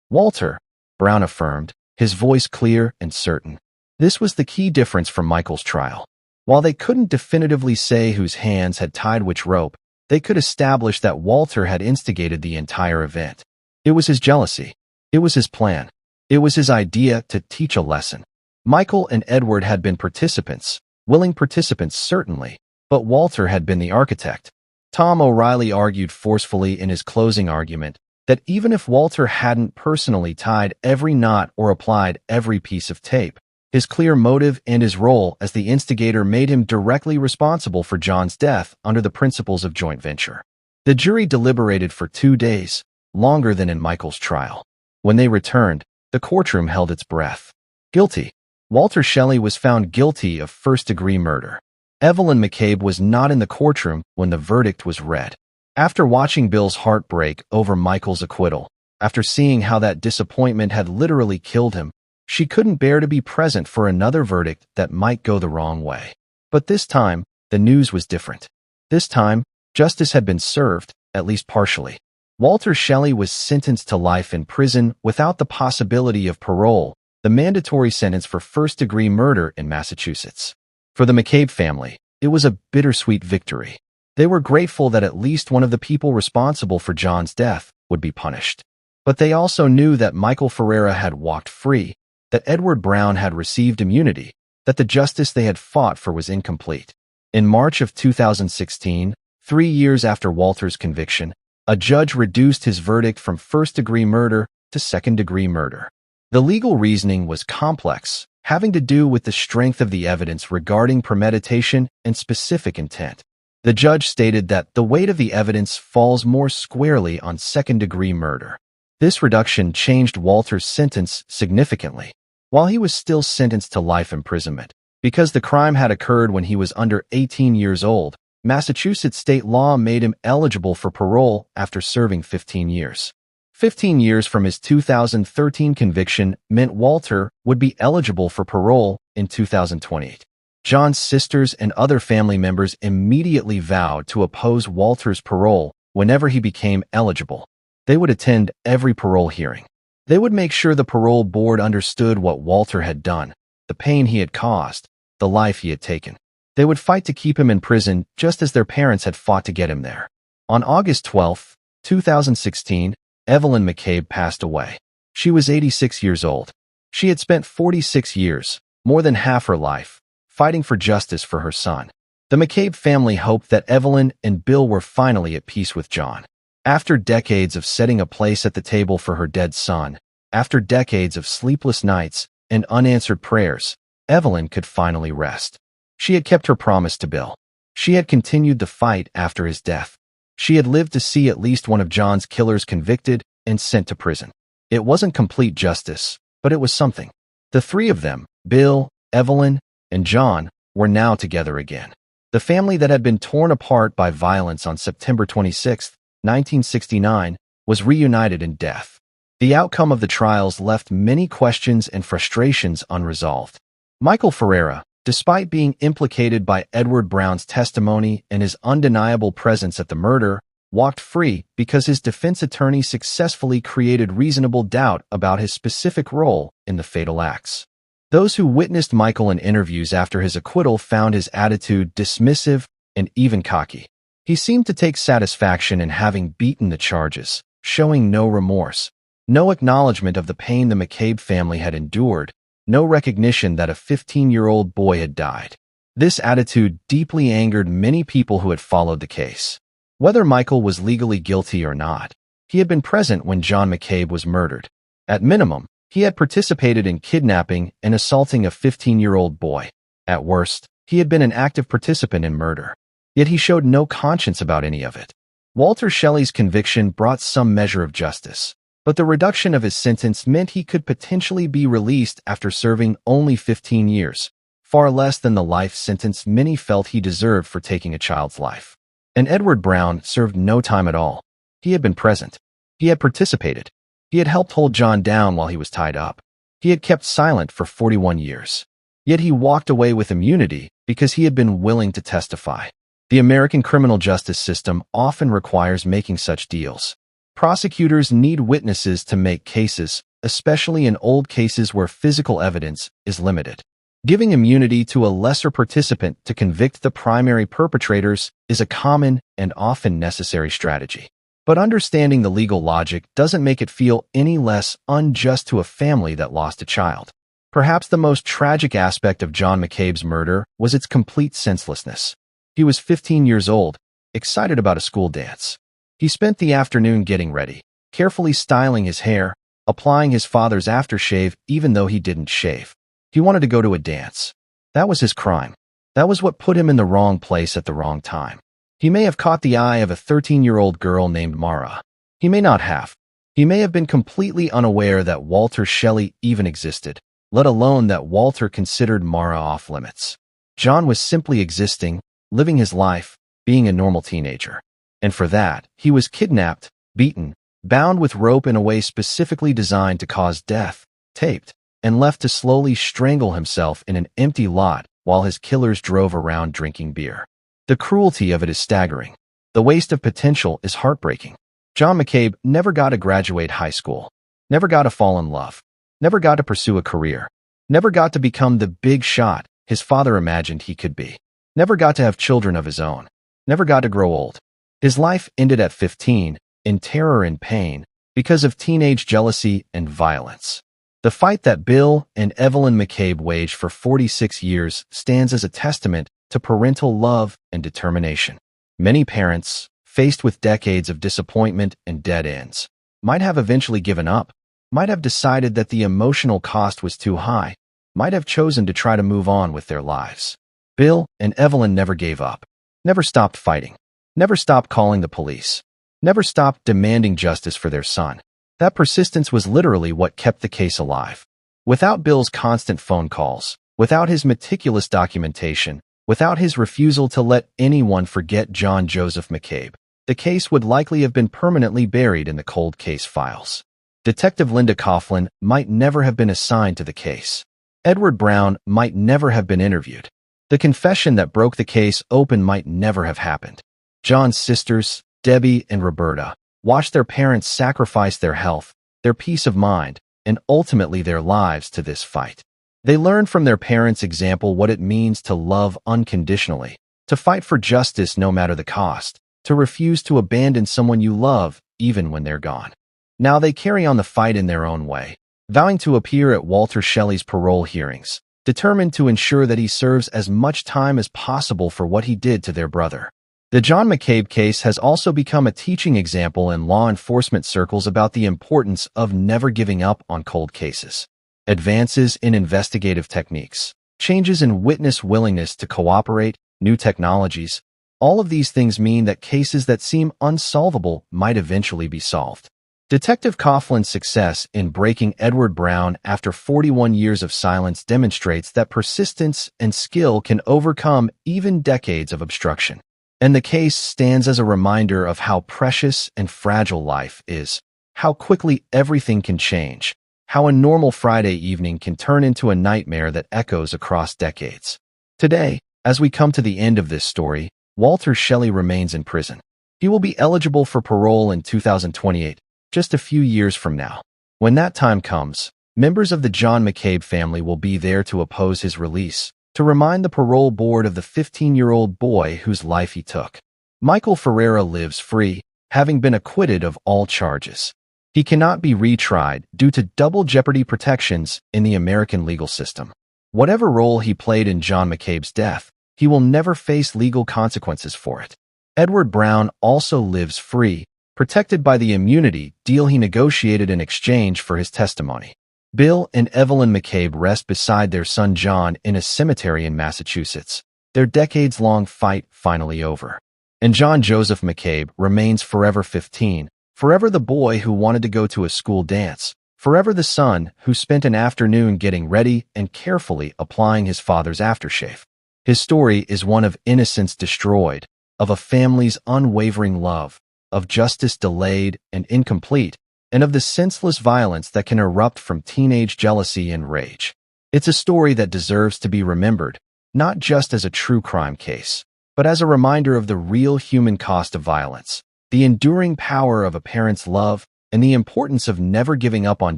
S1: "Walter," Brown affirmed, his voice clear and certain. This was the key difference from Michael's trial. While they couldn't definitively say whose hands had tied which rope, they could establish that Walter had instigated the entire event. It was his jealousy. It was his plan. It was his idea to teach a lesson. Michael and Edward had been participants, willing participants certainly, but Walter had been the architect. Tom O'Reilly argued forcefully in his closing argument that even if Walter hadn't personally tied every knot or applied every piece of tape, his clear motive and his role as the instigator made him directly responsible for John's death under the principles of joint venture. The jury deliberated for 2 days, longer than in Michael's trial. When they returned, the courtroom held its breath. Guilty. Walter Shelley was found guilty of first-degree murder. Evelyn McCabe was not in the courtroom when the verdict was read. After watching Bill's heart break over Michael's acquittal, after seeing how that disappointment had literally killed him, she couldn't bear to be present for another verdict that might go the wrong way. But this time, the news was different. This time, justice had been served, at least partially. Walter Shelley was sentenced to life in prison without the possibility of parole, the mandatory sentence for first-degree murder in Massachusetts. For the McCabe family, it was a bittersweet victory. They were grateful that at least one of the people responsible for John's death would be punished. But they also knew that Michael Ferreira had walked free, that Edward Brown had received immunity, that the justice they had fought for was incomplete. In March of 2016, 3 years after Walter's conviction, a judge reduced his verdict from first-degree murder to second-degree murder. The legal reasoning was complex, having to do with the strength of the evidence regarding premeditation and specific intent. The judge stated that the weight of the evidence falls more squarely on second-degree murder. This reduction changed Walter's sentence significantly. While he was still sentenced to life imprisonment, because the crime had occurred when he was under 18 years old, Massachusetts state law made him eligible for parole after serving 15 years. 15 years from his 2013 conviction meant Walter would be eligible for parole in 2028. John's sisters and other family members immediately vowed to oppose Walter's parole whenever he became eligible. They would attend every parole hearing. They would make sure the parole board understood what Walter had done, the pain he had caused, the life he had taken. They would fight to keep him in prison just as their parents had fought to get him there. On August 12, 2016, Evelyn McCabe passed away. She was 86 years old. She had spent 46 years, more than half her life, fighting for justice for her son. The McCabe family hoped that Evelyn and Bill were finally at peace with John. After decades of setting a place at the table for her dead son, after decades of sleepless nights and unanswered prayers, Evelyn could finally rest. She had kept her promise to Bill. She had continued the fight after his death. She had lived to see at least one of John's killers convicted and sent to prison. It wasn't complete justice, but it was something. The three of them, Bill, Evelyn, and John, were now together again. The family that had been torn apart by violence on September 26, 1969, was reunited in death. The outcome of the trials left many questions and frustrations unresolved. Michael Ferreira, despite being implicated by Edward Brown's testimony and his undeniable presence at the murder, walked free because his defense attorney successfully created reasonable doubt about his specific role in the fatal acts. Those who witnessed Michael in interviews after his acquittal found his attitude dismissive and even cocky. He seemed to take satisfaction in having beaten the charges, showing no remorse, no acknowledgement of the pain the McCabe family had endured, no recognition that a 15-year-old boy had died. This attitude deeply angered many people who had followed the case. Whether Michael was legally guilty or not, he had been present when John McCabe was murdered. At minimum, he had participated in kidnapping and assaulting a 15-year-old boy. At worst, he had been an active participant in murder. Yet he showed no conscience about any of it. Walter Shelley's conviction brought some measure of justice, but the reduction of his sentence meant he could potentially be released after serving only 15 years, far less than the life sentence many felt he deserved for taking a child's life. And Edward Brown served no time at all. He had been present. He had participated. He had helped hold John down while he was tied up. He had kept silent for 41 years. Yet he walked away with immunity because he had been willing to testify. The American criminal justice system often requires making such deals. Prosecutors need witnesses to make cases, especially in old cases where physical evidence is limited. Giving immunity to a lesser participant to convict the primary perpetrators is a common and often necessary strategy. But understanding the legal logic doesn't make it feel any less unjust to a family that lost a child. Perhaps the most tragic aspect of John McCabe's murder was its complete senselessness. He was 15 years old, excited about a school dance. He spent the afternoon getting ready, carefully styling his hair, applying his father's aftershave even though he didn't shave. He wanted to go to a dance. That was his crime. That was what put him in the wrong place at the wrong time. He may have caught the eye of a 13-year-old girl named Mara. He may not have. He may have been completely unaware that Walter Shelley even existed, let alone that Walter considered Mara off limits. John was simply existing, living his life, being a normal teenager. And for that, he was kidnapped, beaten, bound with rope in a way specifically designed to cause death, taped, and left to slowly strangle himself in an empty lot while his killers drove around drinking beer. The cruelty of it is staggering. The waste of potential is heartbreaking. John McCabe never got to graduate high school, never got to fall in love, never got to pursue a career, never got to become the big shot his father imagined he could be, never got to have children of his own, never got to grow old. His life ended at 15, in terror and pain, because of teenage jealousy and violence. The fight that Bill and Evelyn McCabe waged for 46 years stands as a testament to parental love and determination. Many parents, faced with decades of disappointment and dead ends, might have eventually given up, might have decided that the emotional cost was too high, might have chosen to try to move on with their lives. Bill and Evelyn never gave up, never stopped fighting, never stopped calling the police, never stopped demanding justice for their son. That persistence was literally what kept the case alive. Without Bill's constant phone calls, without his meticulous documentation, without his refusal to let anyone forget John Joseph McCabe, the case would likely have been permanently buried in the cold case files. Detective Linda Coughlin might never have been assigned to the case. Edward Brown might never have been interviewed. The confession that broke the case open might never have happened. John's sisters, Debbie and Roberta, watched their parents sacrifice their health, their peace of mind, and ultimately their lives to this fight. They learned from their parents' example what it means to love unconditionally, to fight for justice no matter the cost, to refuse to abandon someone you love even when they're gone. Now they carry on the fight in their own way, vowing to appear at Walter Shelley's parole hearings, determined to ensure that he serves as much time as possible for what he did to their brother. The John McCabe case has also become a teaching example in law enforcement circles about the importance of never giving up on cold cases. Advances in investigative techniques, changes in witness willingness to cooperate, new technologies, all of these things mean that cases that seem unsolvable might eventually be solved. Detective Coughlin's success in breaking Edward Brown after 41 years of silence demonstrates that persistence and skill can overcome even decades of obstruction. And the case stands as a reminder of how precious and fragile life is, how quickly everything can change, how a normal Friday evening can turn into a nightmare that echoes across decades. Today, as we come to the end of this story, Walter Shelley remains in prison. He will be eligible for parole in 2028, just a few years from now. When that time comes, members of the John McCabe family will be there to oppose his release, to remind the parole board of the 15-year-old boy whose life he took. Michael Ferreira lives free, having been acquitted of all charges. He cannot be retried due to double jeopardy protections in the American legal system. Whatever role he played in John McCabe's death, he will never face legal consequences for it. Edward Brown also lives free, protected by the immunity deal he negotiated in exchange for his testimony. Bill and Evelyn McCabe rest beside their son John in a cemetery in Massachusetts, their decades-long fight finally over. And John Joseph McCabe remains forever 15, forever the boy who wanted to go to a school dance, forever the son who spent an afternoon getting ready and carefully applying his father's aftershave. His story is one of innocence destroyed, of a family's unwavering love, of justice delayed and incomplete, and of the senseless violence that can erupt from teenage jealousy and rage. It's a story that deserves to be remembered, not just as a true crime case, but as a reminder of the real human cost of violence, the enduring power of a parent's love, and the importance of never giving up on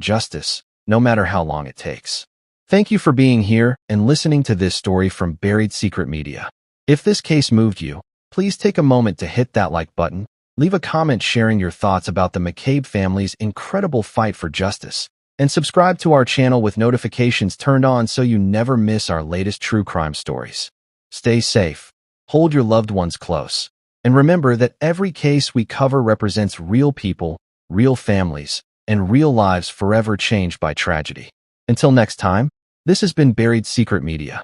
S1: justice, no matter how long it takes. Thank you for being here and listening to this story from Buried Secret Media. If this case moved you, please take a moment to hit that like button, leave a comment sharing your thoughts about the McCabe family's incredible fight for justice, and subscribe to our channel with notifications turned on so you never miss our latest true crime stories. Stay safe, hold your loved ones close, and remember that every case we cover represents real people, real families, and real lives forever changed by tragedy. Until next time, this has been Buried Secret Media.